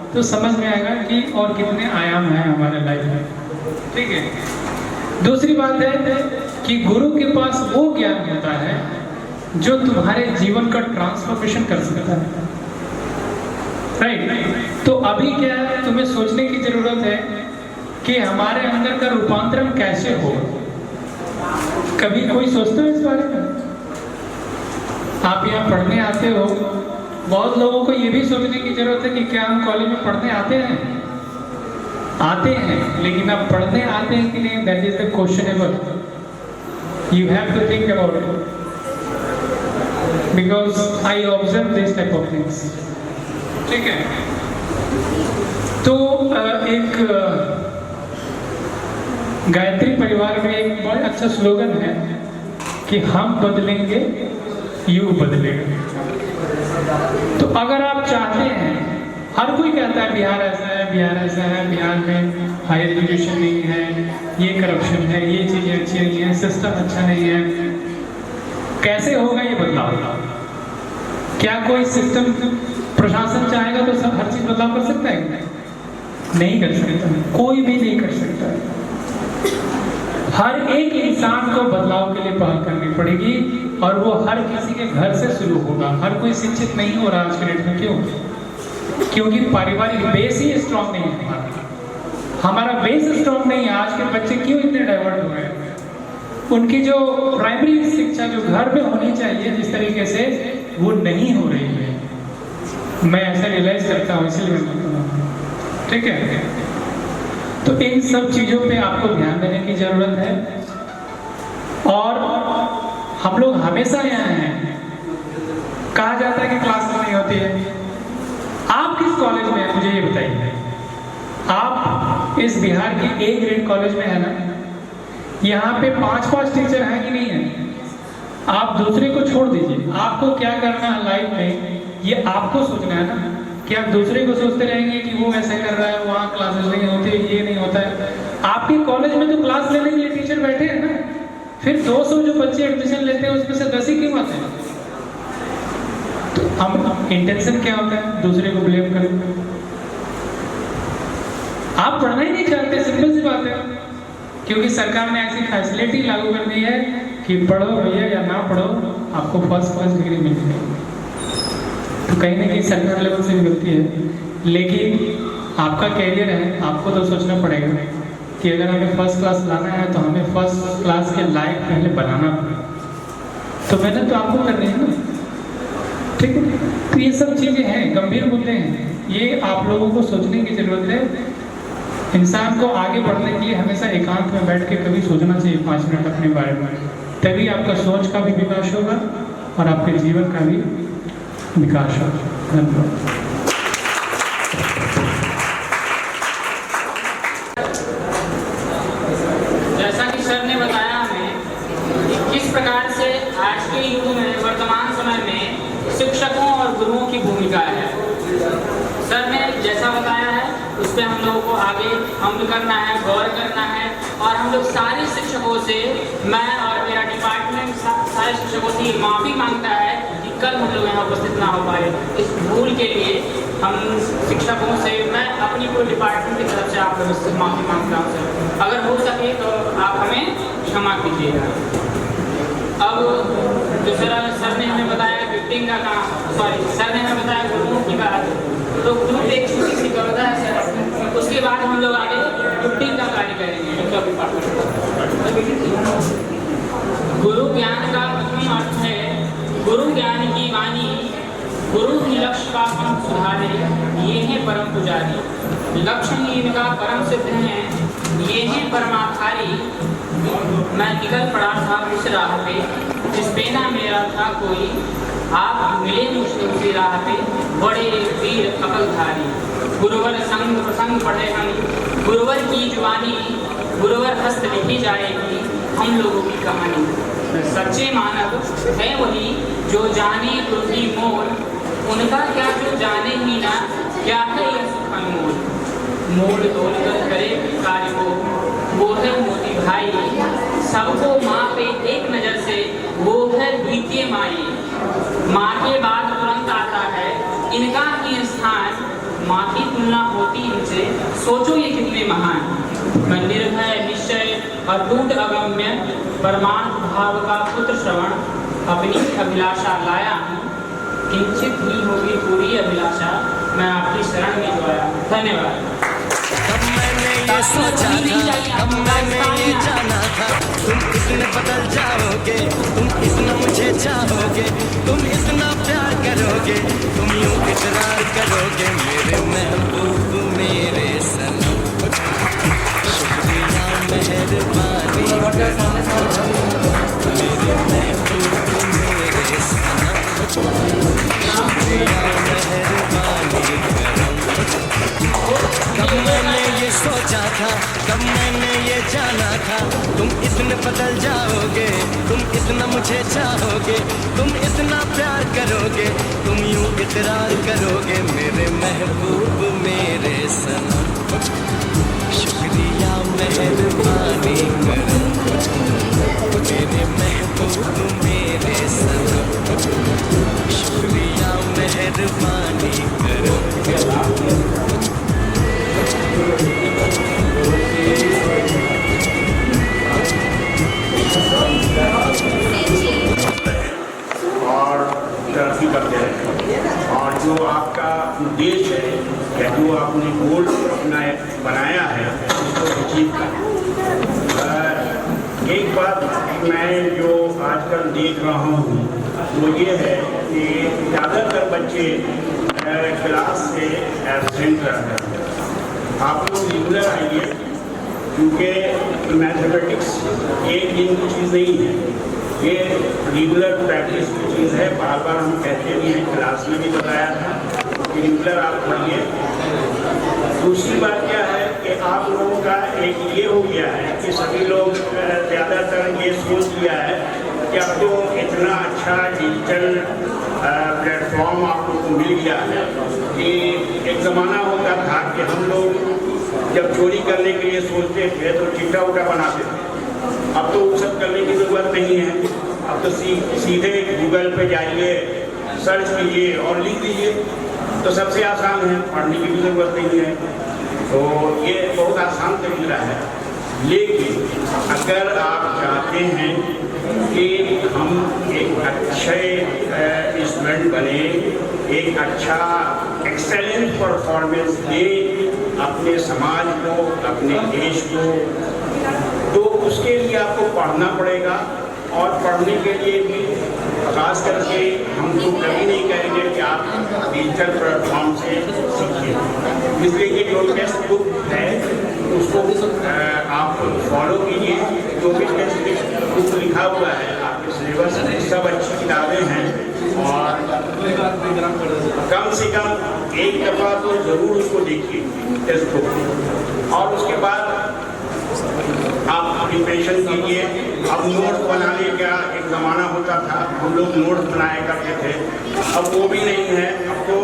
तो समझ में आएगा कि और कितने आयाम हैं हमारे लाइफ में, ठीक है। दूसरी बात है कि गुरु के पास वो ज्ञान होता है जो तुम्हारे जीवन का ट्रांसफॉर्मेशन कर सकता है, राइट। तो अभी क्या है, तुम्हें सोचने की जरूरत है कि हमारे अंदर का रूपांतरण कैसे हो। कभी कोई सोचते हो इस बारे में? आप यहाँ पढ़ने आते हो, बहुत लोगों को ये भी सोचने की जरूरत है कि क्या हम कॉलेज में पढ़ने आते हैं, लेकिन आप पढ़ने आते हैं कि नहीं, that is the questionable. You have to think about it, because I observe this type of things, ठीक है। तो एक गायत्री परिवार में एक बहुत अच्छा स्लोगन है कि हम बदलेंगे युग बदलेगा। तो अगर आप चाहते हैं, हर कोई कहता है बिहार ऐसा है, बिहार ऐसा है, बिहार में हायर एजुकेशन नहीं है, ये करप्शन है, ये चीज़ें अच्छी नहीं है, सिस्टम अच्छा नहीं है, कैसे होगा ये बदलाव? क्या कोई सिस्टम प्रशासन चाहेगा तो सब हर चीज़ बदलाव कर सकता है? नहीं कर सकता, कोई भी नहीं कर सकता। हर एक इंसान को बदलाव के लिए पहल करनी पड़ेगी और वो हर किसी के घर से शुरू होगा। हर कोई शिक्षित नहीं हो रहा आज के डेट में, क्यों? क्योंकि पारिवारिक बेस ही स्ट्रॉन्ग नहीं है। हमारा बेस स्ट्रॉन्ग नहीं है। आज के बच्चे क्यों इतने डाइवर्ट हुए हैं? उनकी जो प्राइमरी शिक्षा जो घर में होनी चाहिए जिस तरीके से, वो नहीं हो रही है। मैं ऐसा रियलाइज करता हूँ, इसलिए मैं बोलता हूँ, ठीक है। तो इन सब चीज़ों पे आपको ध्यान देने की ज़रूरत है। और हम लोग हमेशा यहाँ हैं। कहा जाता है कि क्लास नहीं होती है। आप किस कॉलेज में हैं मुझे ये बताइए। आप इस बिहार के ए ग्रेड कॉलेज में है ना? यहाँ पे 5-5 टीचर हैं कि नहीं है? आप दूसरे को छोड़ दीजिए, आपको क्या करना है लाइफ में ये आपको सोचना है ना। कि आप दूसरे को सोचते रहेंगे कि वो ऐसा कर रहा है, वहाँ क्लासेस नहीं होती, ये नहीं होता है। आपके कॉलेज में तो क्लास लेने के लिए टीचर बैठे हैं ना। फिर 200 जो बच्चे एडमिशन लेते हैं उसमें से 10 ही क्यों आते हैं? तो हम इंटेंशन क्या होता है? दूसरे को ब्लेम करें। आप पढ़ना ही नहीं चाहते, सिंपल सी बात है। क्योंकि सरकार ने ऐसी फैसिलिटी लागू कर दी है कि पढ़ो भैया या ना पढ़ो, आपको फर्स्ट क्लास डिग्री मिल जाएगी। तो कहीं ना कहीं सरकार लेवल से मिलती है, लेकिन आपका कैरियर है, आपको तो सोचना पड़ेगा कि अगर हमें फर्स्ट क्लास लाना है तो हमें फर्स्ट क्लास के लायक पहले बनाना पड़ेगा। तो मेहनत तो आपको करनी है ना, ठीक है। तो ये सब चीज़ें हैं, गंभीर मुद्दे हैं, ये आप लोगों को सोचने की ज़रूरत है। इंसान को आगे बढ़ने के लिए हमेशा एकांत में बैठ के कभी सोचना चाहिए 5 मिनट अपने बारे में, तभी आपका सोच का भी विकास होगा और आपके जीवन का भी विकास होगा। धन्यवाद। जैसा कि सर ने बताया हमें कि किस प्रकार से आज के युग में, वर्तमान समय में शिक्षकों और गुरुओं की भूमिका है, सर ने जैसा बताया है उस पर हम लोगों को आगे अमल करना है, गौर करना है। और हम लोग सारे शिक्षकों से, मैं और मेरा डिपार्टमेंट सारे शिक्षकों से माफ़ी मांगता है कि कल हम लोग यहाँ उपस्थित ना हो पाए। इस भूल के लिए हम शिक्षकों से, मैं अपनी पूरे डिपार्टमेंट की तरफ से आप लोगों से माफ़ी मांगता हूँ सर। अगर हो सके तो आप हमें क्षमा कीजिएगा। अब जो सर ने हमें बताया गिफ्टिंग का काम, सर ने हमें बताया गुरुओं की बात, तो ग्रुप एक छोटी सी कविता है सर, उसके बाद हम लोग आगे गिफ्टिंग का कार्य करेंगे। गुरु ज्ञान का प्रथम अर्थ है गुरु ज्ञान की वाणी परम पुजारी। लक्ष्य इनका परम सिद्ध है, ये हैं परमाधारी। मैं निकल पड़ा था उस राह पे, जिस पे ना मेरा था कोई। आप मिले मुझसे उसी राह पे, बड़े वीर अकलधारी। गुरुवर संग प्रसंग पढ़े हम, गुरुवर की जुबानी, गुरुवर हस्त लिखी जाएगी हम लोगों की कहानी। सच्चे मानव है वही जो जाने उनकी मोल, उनका क्या जो जाने ही ना, क्या है यह सुख अनमोल। मोल तोल कर करे कार्य को, वो है मोती भाई। सबको माँ पे एक नजर से, वो है द्वितीय माई। माँ के बाद तुरंत आता है इनका ही स्थान। माँ की तुलना होती इनसे, सोचो ये कितने महान। मैं निर्भय निश्चय अटूट अगम्य, परमार्थ भाव का पुत्र श्रवण। अपनी अभिलाषा लाया हूँ, किंचित ही होगी पूरी अभिलाषा। मैं आपकी शरण में जो आया। धन्यवाद। कब मैंने ये सोचा था, कब मैंने ये जाना था, तुम इतने बदल जाओगे, तुम इतना मुझे चाहोगे, तुम इतना प्यार करोगे, तुम यूं इकरार करोगे। मेरे महबूब मेरे सनम, शुक्रिया मेहरबानी करो। मेरे महबूब मेरे सनम, शुक्रिया मेहरबानी करो। कब मैंने ये सोचा था, कब मैंने ये जाना था, तुम इतने बदल जाओगे, तुम इतना मुझे चाहोगे, तुम इतना प्यार करोगे, तुम यूं इकरार करोगे। मेरे महबूब मेरे सनम, शुक्रिया मेहरबानी करो। मेरे महबूब मेरे सनम, शुक्रिया मेहरबानी करो। और तरक्की करते हैं। और जो आपका उद्देश्य है या जो आपने गोल अपना बनाया है उसको अचीव करें। एक बात मैं जो आजकल देख रहा हूँ वो ये है कि ज़्यादातर बच्चे क्लास से एब्सेंट रहते हैं। आप लोग रेगुलर आइए, क्योंकि मैथमेटिक्स एक दिन की चीज़ नहीं है, ये रेगुलर प्रैक्टिस की चीज़ है। बार बार हम कहते भी हैं, क्लास में भी बताया था कि रेगुलर आप पढ़िए। दूसरी बात क्या है कि आप लोगों का एक ये हो गया है कि सभी लोग ज़्यादातर ये सोच लिया है कि अब तो इतना अच्छा डिजिटल प्लेटफॉर्म आप लोग को मिल गया है कि एक ज़माना होता था कि हम लोग जब चोरी करने के लिए सोचते थे तो चिट्ठा उठा बनाते थे। अब तो वो सब करने की ज़रूरत नहीं है। अब तो सीधे गूगल पे जाइए, सर्च कीजिए और लिख दीजिए, तो सबसे आसान है, पढ़ने की भी ज़रूरत नहीं है। तो ये बहुत आसान तरीका है। लेकिन अगर आप चाहते हैं कि हम एक अच्छे स्टूडेंट बने, एक अच्छा एक्सेलेंट परफॉर्मेंस दें अपने समाज को, अपने देश को, तो उसके लिए आपको पढ़ना पड़ेगा। और पढ़ने के लिए भी खास करके हम तो कभी नहीं कहेंगे कि आप डिजिटल प्लेटफॉर्म से सीखिए। इसलिए कि जो टेक्स्ट बुक है उसको आप फॉलो कीजिए। जो भी टेक्स्ट बुक लिखा हुआ है आपके सिलेबस में, सब अच्छी किताबें हैं। और कम से कम एक दफ़ा तो ज़रूर उसको देखिए टेक्स्ट बुक, और उसके बाद आप प्रिपरेशन कीजिए। अब नोट्स बनाने का एक ज़माना होता था, हम लोग नोट्स बनाया करते थे, अब वो भी नहीं है। अब तो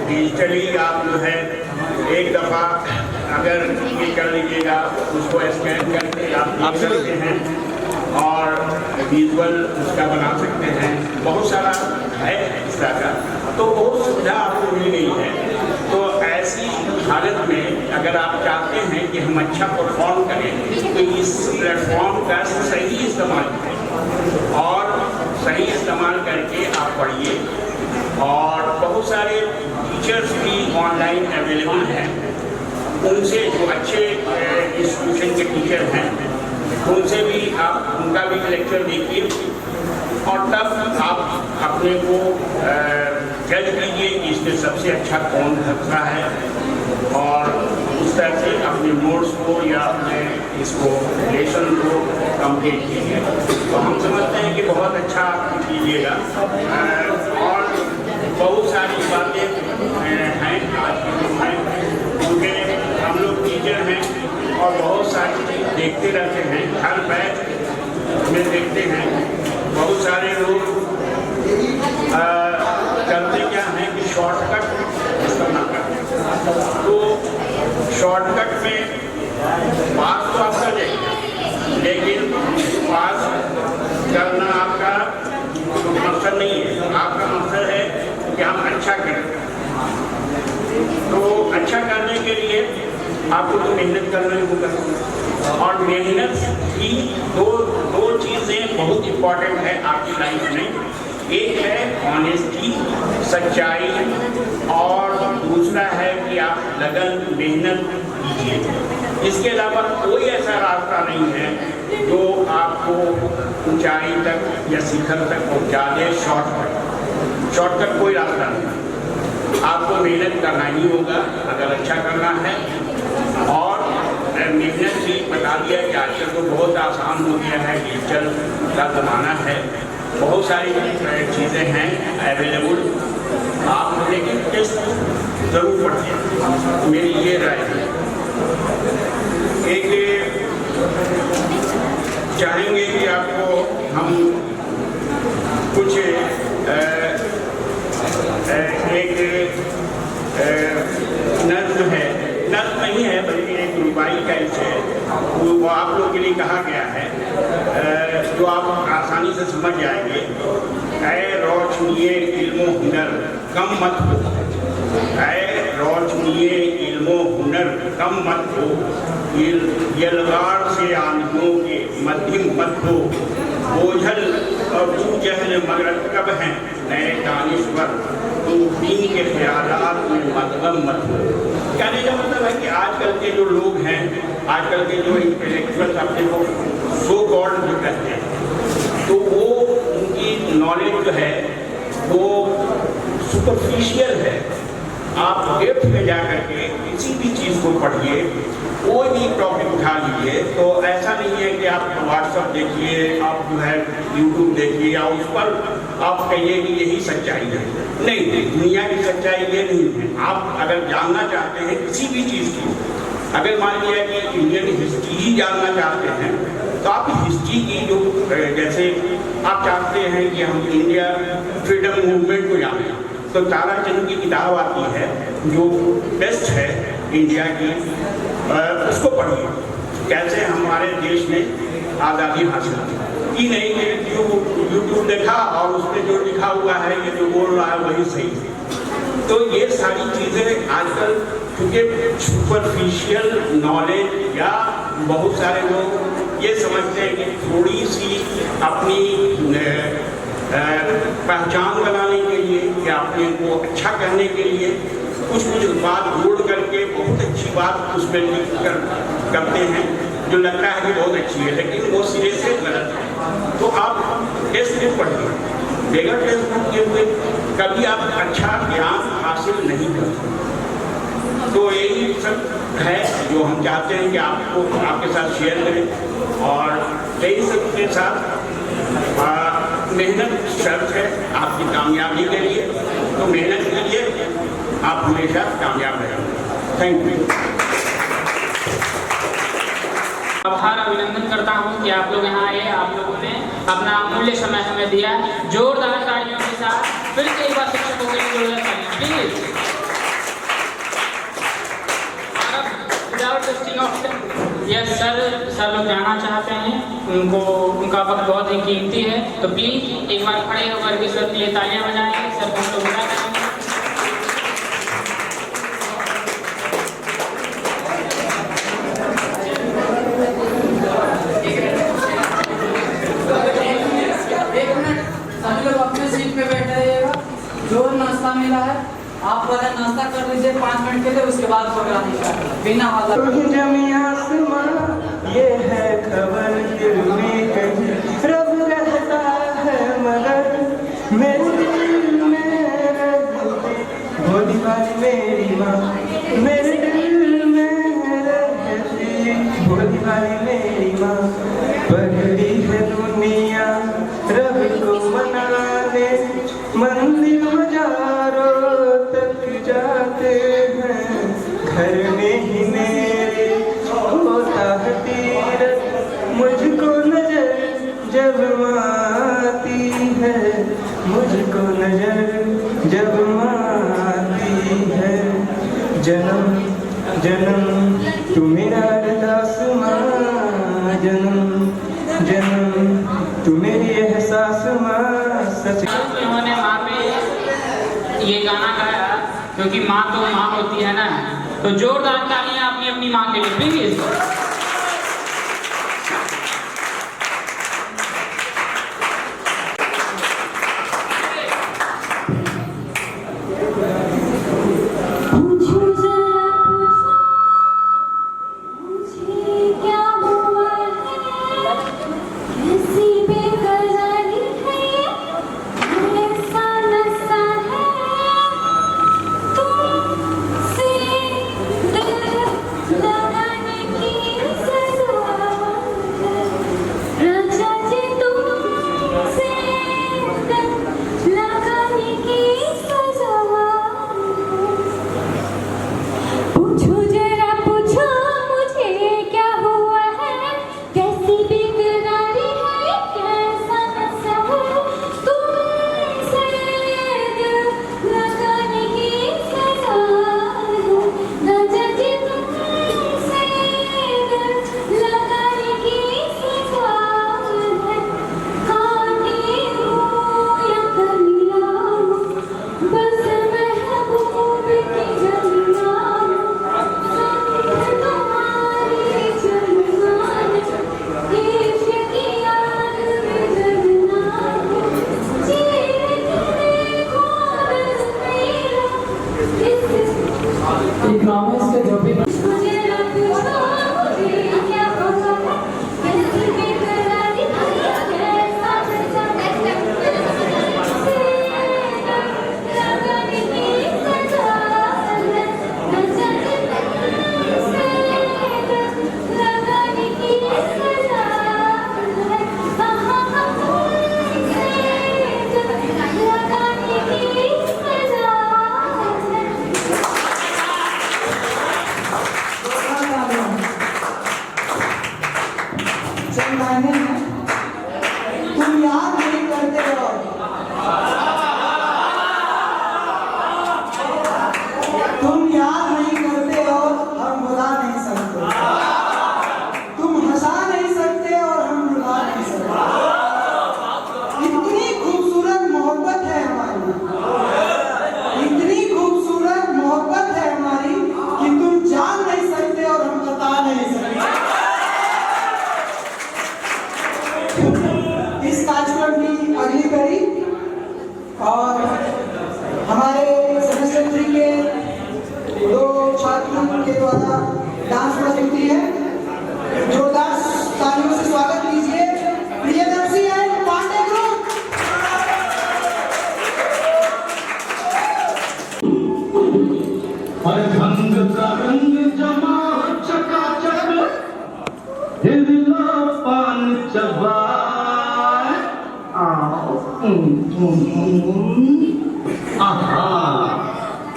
डिजिटली आप जो है एक दफ़ा अगर ये कर लीजिएगा, उसको स्कैन करके आप देख सकते हैं और विजुअल उसका बना सकते हैं। बहुत सारा है इस तरह का, तो बहुत सुविधा आपको मिल गई है। तो ऐसी हालत में अगर आप चाहते हैं कि हम अच्छा परफॉर्म करें, तो इस प्लेटफॉर्म का सही इस्तेमाल करें और सही इस्तेमाल करके आप पढ़िए। और बहुत सारे टीचर्स भी ऑनलाइन अवेलेबल हैं, उनसे जो अच्छे इंस्टीट्यूशन के टीचर हैं उनसे भी आप उनका भी लेक्चर देखिए और तब आप अपने को जज कीजिए कि इसमें सबसे अच्छा कौन लगता है और उस तरह से अपने नोट्स को या अपने इसको लेसन को कंप्लीट कीजिए। तो हम समझते हैं कि बहुत अच्छा आप कीजिएगा और बहुत सारी बातें हैं आज के दिन में, क्योंकि हम लोग टीचर हैं और बहुत सारी चीज़ देखते रहते हैं, हर बैच में देखते हैं। बहुत सारे लोग करते क्या हैं कि शॉर्टकट इस्तेमाल करते हैं। तो शॉर्टकट में पास तो आप कर जाएंगे, लेकिन पास करना आपका मकसद नहीं है। आपका मकसद है कि हम अच्छा करें। तो अच्छा करने के लिए आपको तो मेहनत करना ही होगा और मेहनत की दो चीज़ें बहुत इम्पॉर्टेंट है आपकी लाइफ में। एक है ऑनेस्टी, सच्चाई, और दूसरा है कि आप लगन मेहनत कीजिए। इसके अलावा कोई ऐसा रास्ता नहीं है जो आपको ऊंचाई तक या शिखर तक पहुंचा दे। शॉर्टकट कोई रास्ता नहीं। आपको मेहनत करना ही होगा अगर अच्छा करना है। और मेहनत भी बता दिया कि आजकल तो बहुत आसान हो गया है, डिजिटल का ज़माना है, बहुत सारी चीज़ें हैं अवेलेबल। आप लेकिन टेस्ट ज़रूर पढ़िए, मेरी ये राय है। एक चाहेंगे कि आपको हम कुछ एक नज्म है, नज्म नहीं है बल्कि एक रुबाई का है, वो आप लोगों के लिए कहा गया है, जो आप आसानी से समझ जाएंगे। ऐ रोशनिए इल्मो हुनर कम मत हो, ऐ रोशनिए इल्मो हुनर कम मत हो, यलगार से आंधियों के मध्यम मत हो, बोझल और तू जहल मगर कब हैं नए दानिश्वर, तो दीन के ख्यालात में मदगम मत हो। कहने का मतलब है कि आजकल के जो लोग हैं, आजकल के जो इंटेलेक्चुअल्स अपने को सो कॉल्ड जो कहते हैं, तो वो उनकी नॉलेज जो है वो सुपरफिशियल है। आप डेप्थ में जा करके किसी भी चीज़ को पढ़िए, कोई भी टॉपिक उठा लीजिए, तो ऐसा नहीं है कि आप व्हाट्सएप देखिए, आप जो है यूट्यूब देखिए या उस पर आप कहिए कि यही सच्चाई है। नहीं, दुनिया की सच्चाई ये नहीं है। आप अगर जानना चाहते हैं किसी भी चीज़ की, अगर मान लिया कि इंडियन हिस्ट्री ही जानना चाहते हैं, तो आप हिस्ट्री की जो जैसे आप चाहते हैं कि हम इंडिया फ्रीडम मूवमेंट को जानें, तो ताराचंद की किताब आती है जो बेस्ट है इंडिया की, उसको पढ़िए। कैसे हमारे देश में आज़ादी हासिल की नहीं, जो यूट्यूब देखा और उसमें जो लिखा हुआ है, ये जो बोल रहा है वही सही है। तो ये सारी चीज़ें आजकल क्योंकि सुपरफिशियल नॉलेज या बहुत सारे लोग ये समझते हैं कि थोड़ी सी अपनी पहचान बनाने के लिए या अपने को अच्छा करने के लिए कुछ बात जोड़ करके बहुत अच्छी बात उसमें लिख कर करते हैं, जो लगता है कि बहुत अच्छी है, लेकिन वो सिरे से गलत है। तो आप टेक्स्ट बुक पढ़िए, बगैर टेक्स्ट बुक के हुए कभी आप अच्छा ज्ञान हासिल नहीं कर सकते। तो यही सब है जो हम चाहते हैं कि आपको आपके साथ शेयर करें, और यही सब के साथ मेहनत शर्त है आपकी कामयाबी के लिए। तो मेहनत कीजिए, आप हमेशा कामयाब रहेंगे। Thank you. आभार अभिनंदन करता हूं कि आप लोग यहाँ आए, आप लोगों ने अपना अमूल्य समय हमें दिया। जोरदार तालियों के साथ फिर से एक बार शिक्षकों के लिए जोरदार तालियां प्लीज। यस सर लोग जाना चाहते हैं, उनका वक्त बहुत ही कीमती है, तो प्लीज एक बार खड़े होकर के सर के लिए तालियां बजाएं। सर को हम लोग विदा करेंगे। सभी लोग अपने सीट पे बैठे रहिएगा। जो नाश्ता मिला है आप पहले नाश्ता कर लीजिए 5 मिनट के लिए, उसके बाद प्रोग्राम स्टार्ट बिना हाला। ये है खबर दिल में कहीं, रब रहता है मगर भाई मेरी माँ बड़ी है दुनिया रब को मनाने मंदिर मजारों तक जाते हैं घर में ही मेरे होता है तीरथ मुझको नजर जब आती है मुझको नजर जब आती है जन्म जन्म तू मेरा अरदास माँ जन्म जन्म तू मेरी एहसास माँ सच। उन्होंने माँ पे ये गाना गाया क्योंकि माँ तो माँ होती है ना, तो जोरदार तालियां अपनी अपनी माँ के लिए प्लीज।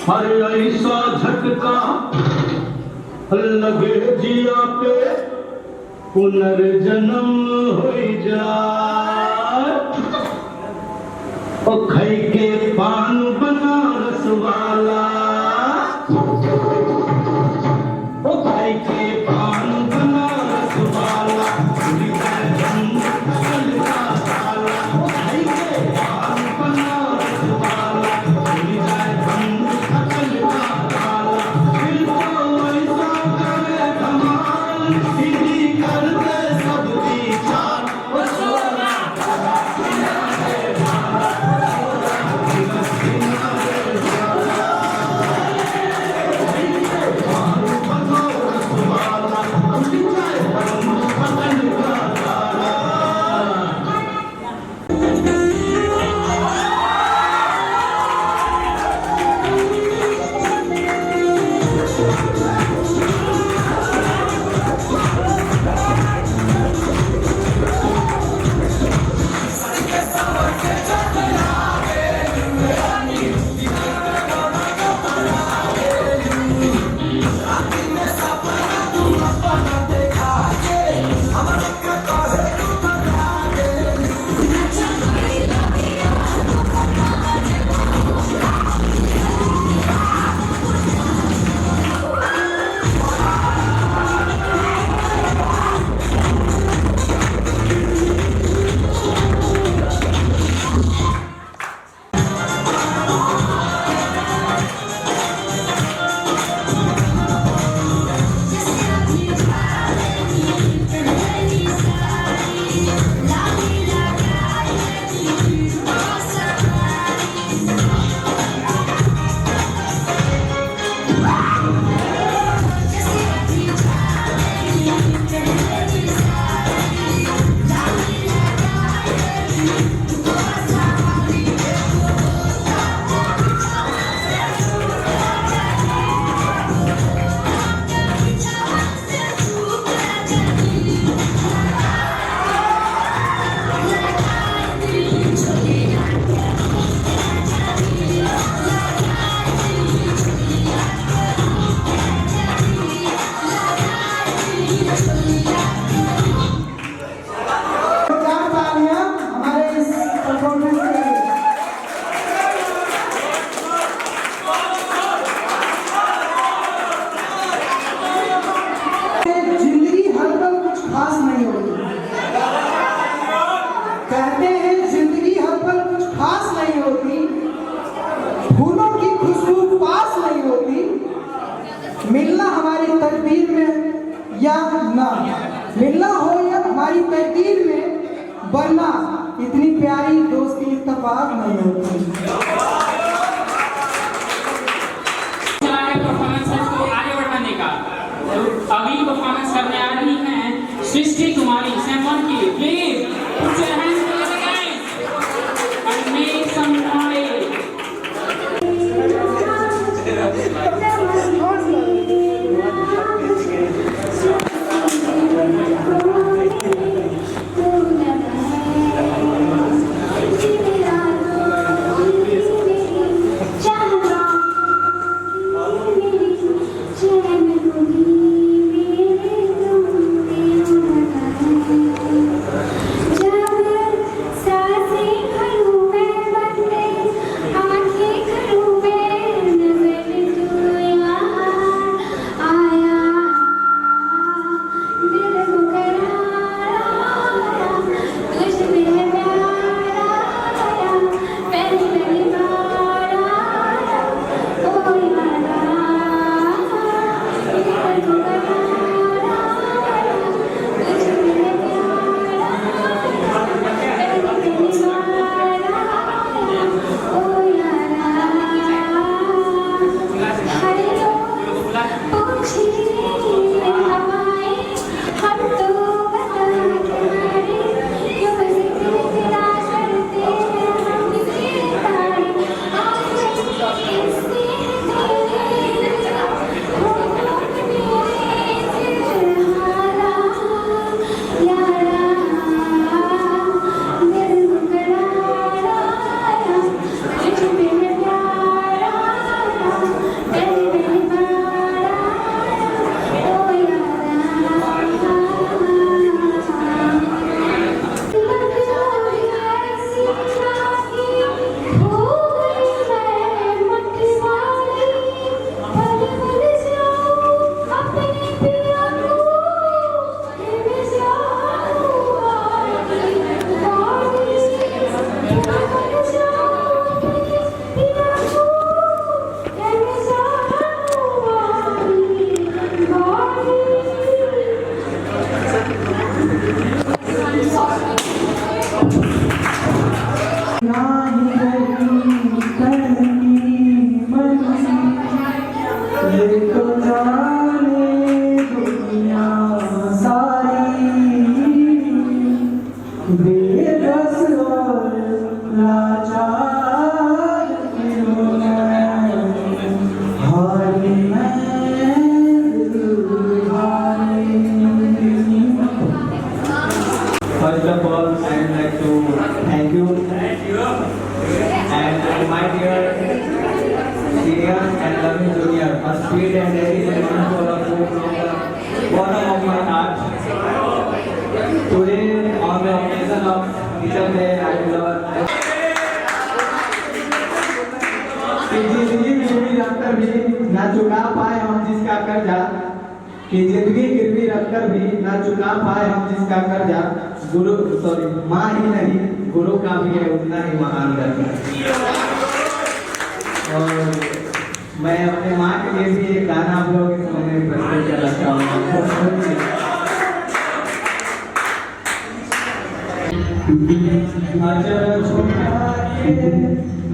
हर ऐसा झटका लगे जिया पे पुनर्जन्म हो जाए ओ खाई के पान बनारस वाला ओ खाई के पान बनारस वाला मिलना हमारी तकदीर में या ना मिलना हो या हमारी तकदीर में, वरना इतनी प्यारी दोस्ती इत्तेफाक नहीं होती। परफॉर्मेंसेस को आगे बढ़ाने का तो अगली परफॉर्मेंस करने आ रही हैं सृष्टि कुमारी सैमन की। Please put your hands together guys and make some noise। First of all, I would like to thank you and my dear senior and loving junior, a sweet and very for a book from the bottom of my heart. Today, on the occasion of Teacher Day, I will कि जिंदगी गिरवी रखकर भी ना चुका पाए हम जिसका कर्जा, कि जिंदगी गिरवी रखकर भी ना चुका पाए हम जिसका कर्जा, गुरु माँ ही नहीं गुरु का भी है उतना ही महान दर्जा। और मैं अपने माँ के लिए भी एक गाना आप लोगों के सामने प्रस्तुत करना चाहूँगा। अजर छुपा के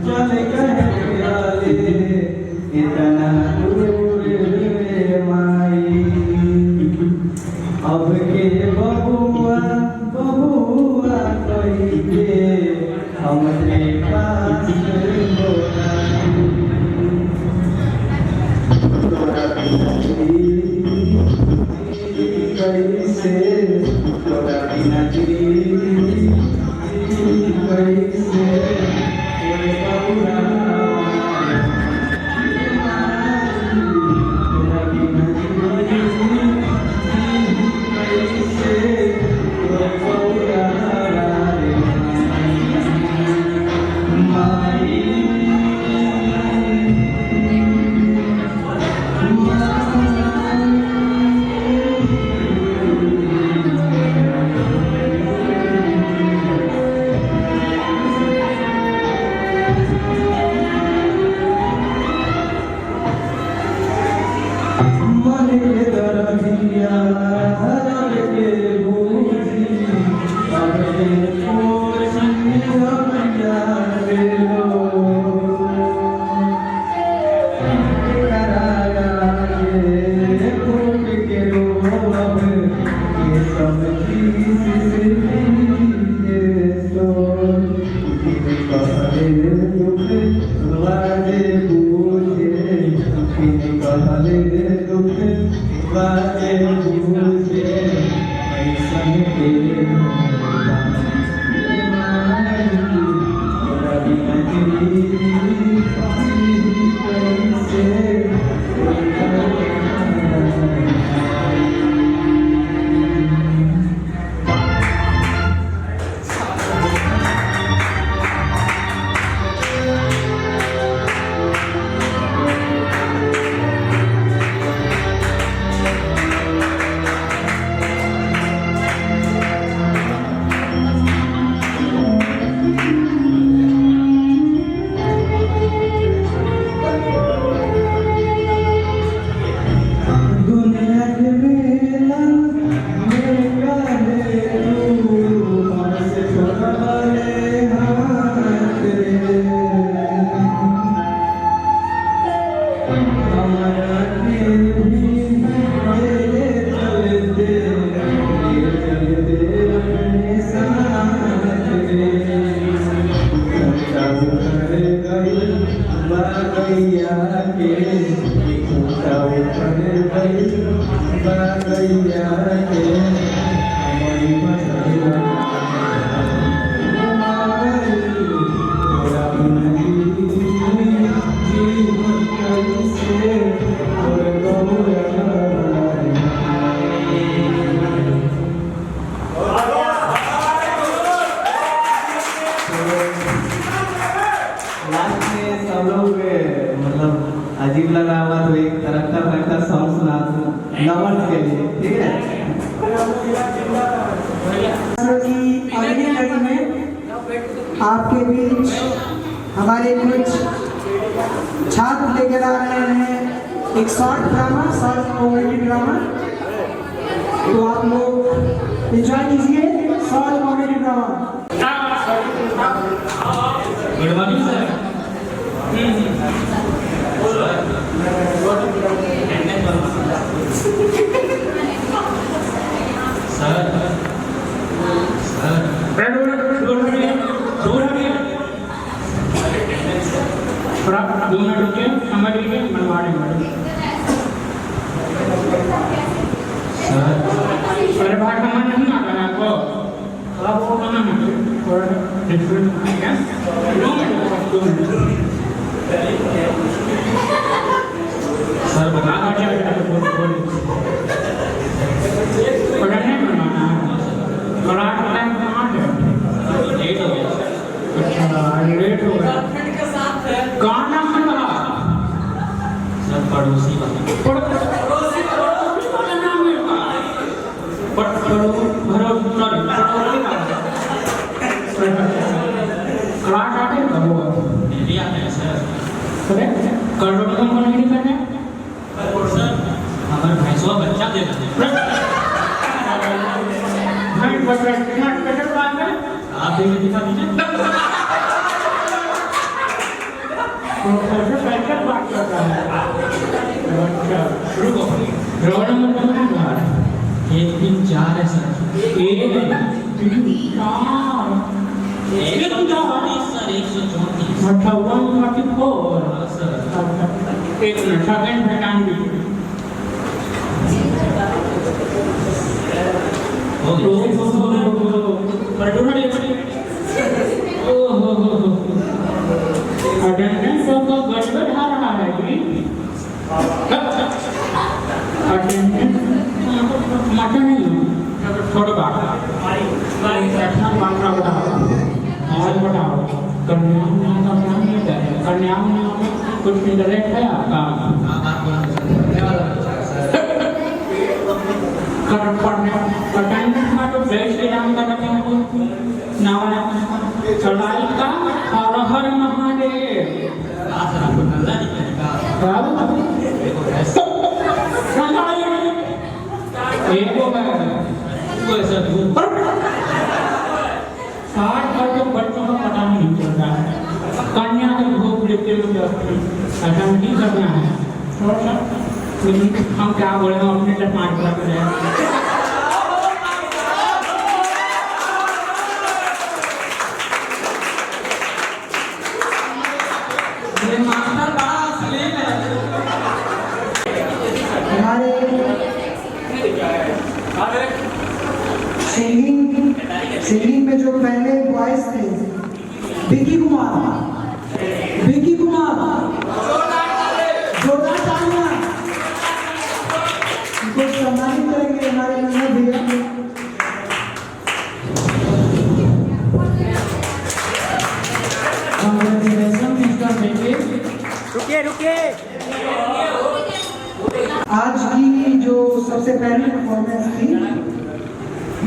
चले गए इतना दूर रे माई, अब के बबुआ बबुआ कोई के हमरे पास कैसे तोरा बिना के दरदिया हर के बूझी अब के कोशी हम जावे लो कराया के फूट के रोब ये सब चीज से सो कहले दुख वादे बूझे कहले दुख वादे बूझे ऐसन के दुनिया के मेला में काले तू हमसे छोड़ले हाथ रे हमारा के भी मेरे चलते अपने साथ रे सब कर गई बागैया के बागैया के हमारी बसैया जीवन कैसे लास्ट में सब लोग मतलब अजीब लगा हुआ तो एक तरक्का सॉन्ग सुना दूं लवर्स के लिए, ठीक है? अगली कड़ी में आपके बीच हमारे कुछ छात्र लेकर आ रहे हैं एक शॉर्ट कॉमेडी ड्रामा। तो आप लोग एंजॉय कीजिए short comedy drama. Good morning sir. अरे भाई समझ नहीं आता है आपको? आप वो कहाँ है? थोड़ा डिफरेंट है क्या? सर बता पढ़ाने बनवाना है। क्लास टाइम कहाँ है? लेट हो गया। अच्छा लेट हो गया। कहाँ नाम है मेरा? सर पड़ोसी पड़ोसी वाला नाम है का? क्लास आते हैं कब वो? नहीं आते हैं सर। करेक्ट? करोड़ का कौन नहीं करना? सर हमारे भैंसवा बच्चा दे रहे हैं। भाई बच्चा कितना कैसे बात है? आप देख दिखा दीजिए। प्रोफेसर कैसे बात कर रहा है? शुरू करो। रोड नंबर कितना है? 1 3 4 है सर। 1 3 4 1 sir 134 144 sir. एक मिनट सेकंड पहचान दीजिए। अटेंडेंस को गड़बड़ आ रहा है कि अटेंडेंस माता नहीं थोड़ा बात मात्रा बढ़ाओ और बढ़ाओ। कन्या में कुछ इंटरेक्ट है आपका? अटेंडेंस में तो बेस्ट एग्जाम का रखे हैं नाम चढ़ाई का हर हर महादेव। इसको ऐसा धूप आजकल के बच्चों का पता नहीं चल रहा है, कन्या के भोग लेते हुए ऐसा नहीं करना है थोड़ा सा। लेकिन हम क्या बोले, हम अपने लिए 5 लाख रहे मास्टर बड़ा अश्लील है। हमारे सिंगिंग में जो पहले बॉयज थे, विकी कुमार जोरदार तालियां इनको सम्मानित करेंगे हमारे नन्हा भैया। रुकिए आज की जो सबसे पहली परफॉर्मेंस थी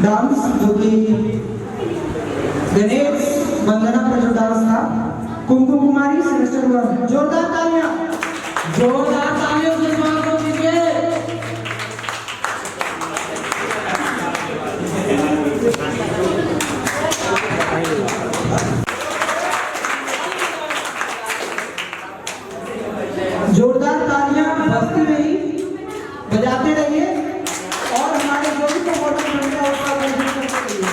डांस, जो कि गणेश वंदना पर जो डांस था, कुमकुम कुमारी सेमेस्टर 1। जोरदार तालियां से स्वागत कीजिए। जोरदार तालियां बजती रही, बजाते रहिए और हमारे जो भी परफॉर्मेंस बनेगा उसका प्रदर्शन करते रहिए।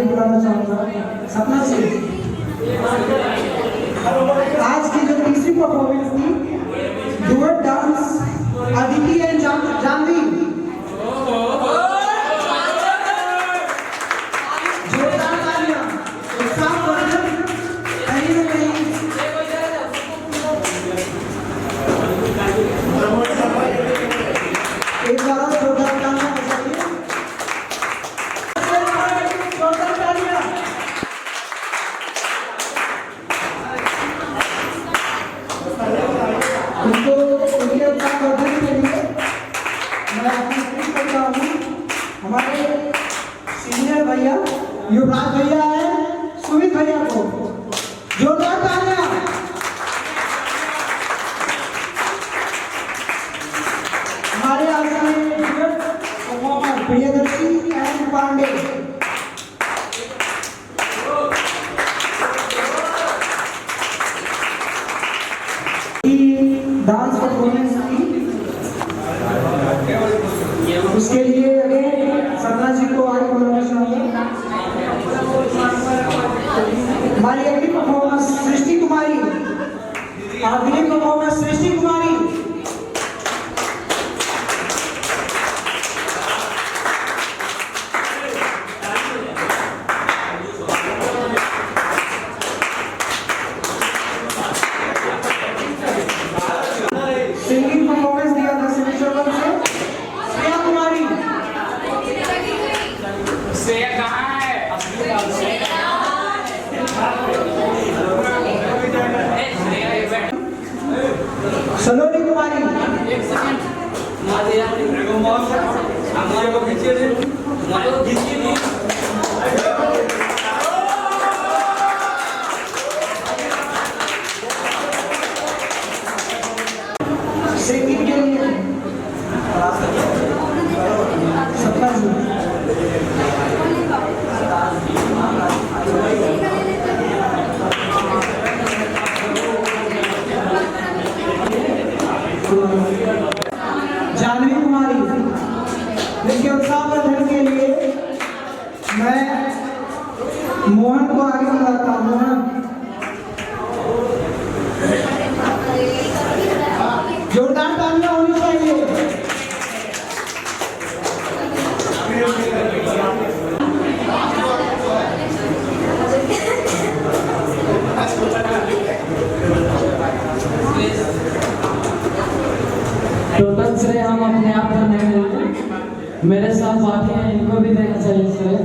बुलाना चाहूंगा सपना से। आज की जो तीसरी परफॉर्मेंस थी, duet dance Aditi and Janvi. जोरदार तालियां, उत्साह वर्धन कहीं न कहीं। एक बार और जोरदार तालियां बजाइए। जोरदार तालियां। उनको उनके उत्साह वर्धन के लिए मैं आपकी स्पीच करता हूँ। हमारे सीनियर भैया युवराज भैया है, सुमित भैया को जोरदार तालियां। हमारे आगे performer Priyadarshi and Pandey. Dance performance की, उसके लिए अगेन सपना जी को आगे बुलाना चाहूंगा। हमारी अगली परफॉर्मेंस सृष्टि कुमारी, अगली परफॉर्मेंस सृष्टि कुमारी। सिंगिंग परफॉर्मेंस दिया था सेमेस्टर 1 से श्रेया कुमारी। श्रेया कहाँ है? सलोनी कुमारी। एक सेकंड सिंगिंग के लिए सपना जी। जानवी कुमारी। इनके उत्साह वर्धन के लिए मैं मोहन को आगे बुलाता हूँ। मोहन, जोरदार तालियां होनी चाहिए। टोटल श्रेय हम अपने आप पर नहीं लेंगे, मेरे साथ साथी हैं, इनको भी देना चाहिए श्रेय।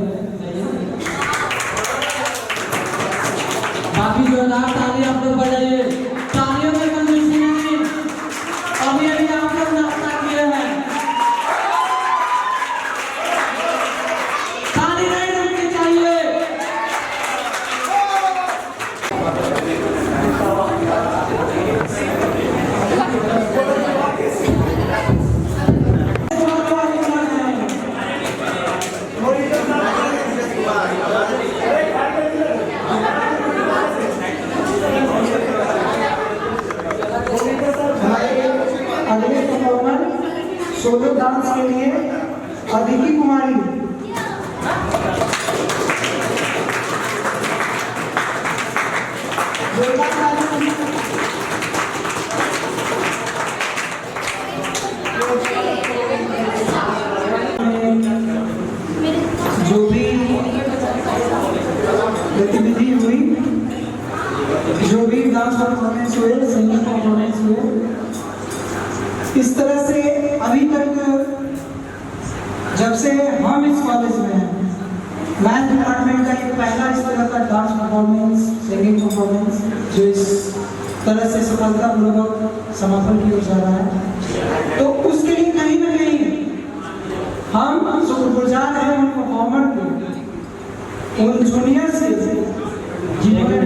बाकी जोरदार ताली आप लोग बजाइए। तालियों में कंजूसी नहीं, अभी अभी आप लोग नाश्ता किए हैं। ताली नहीं रुकनी चाहिए। सोलो डांस के लिए अदिति कुमारी। जो भी गतिविधि हुई, जो भी डांस परफॉर्मेंस हुए, सिंगिंग परफॉर्मेंस हुए, इस तरह से अभी तक जब से हम इस कॉलेज में हैं, मैथ डिपार्टमेंट का ये पहला इस तरह का डांस परफॉर्मेंस, सिंगिंग परफॉर्मेंस जो इस तरह से सफलतापूर्वक समापन किया जा रहा है। तो उसके लिए कहीं ना कहीं हम शुक्रगुजार हैं उन परफॉर्मर के, उन जूनियर से जिन्होंने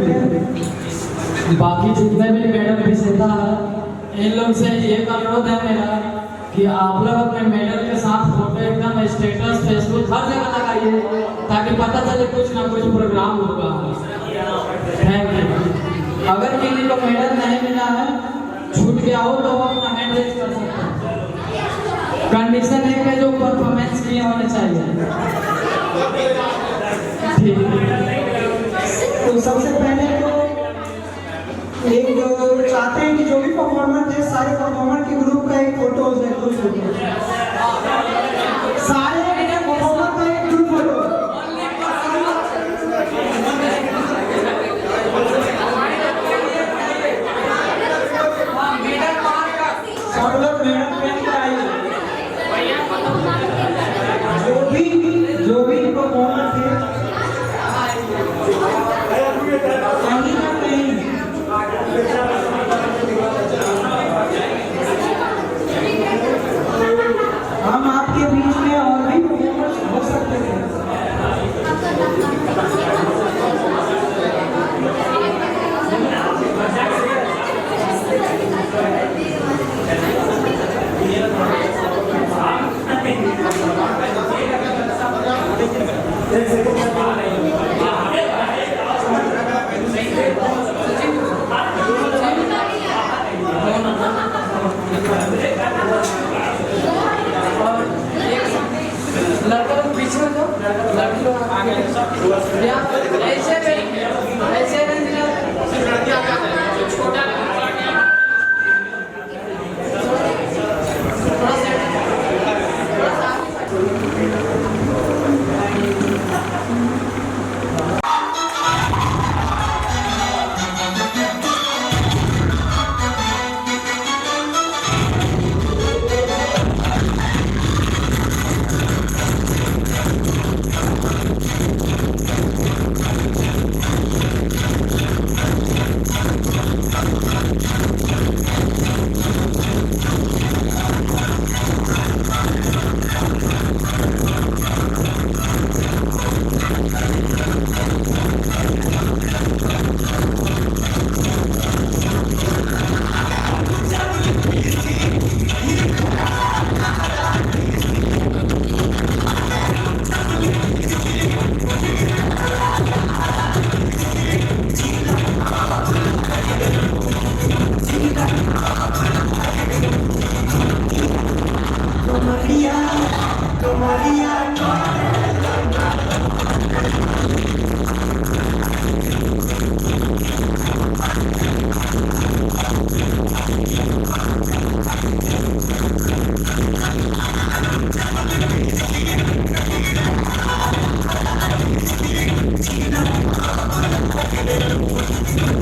बाकी जितने भी मेडल विजेता है, इन लोग से एक अनुरोध है मेरा कि आप लोग अपने मेडल के साथ फोटो एकदम स्टेटस फेसबुक हर जगह लगाइए, ताकि पता चले कुछ ना कुछ प्रोग्राम होगा। Thank you. अगर किसी को मेडल नहीं मिला है, छूट गया हो, तो वो अपना हैंड रेज कर सकते हैं। कंडीशन है कि जो परफॉर्मेंस किए होने चाहिए। ठीक है। तो सबसे पहले तो एक चाहते हैं कि जो भी परफॉर्मर थे, सारे परफॉर्मर के ग्रुप का एक फोटो हो जाए, ग्रुप फोटो, सारे परफॉर्मर का एक ग्रुप फोटो। सब लोग मेडल पहन कर आइए। जो भी परफॉर्मर थे, कहीं ना कहीं हम आपके बीच में और भी परफॉर्मर्स हो सकते थे। लड़का लोग बीच में दो, लड़की लोग आगे। ऐसे छोटा Thank you.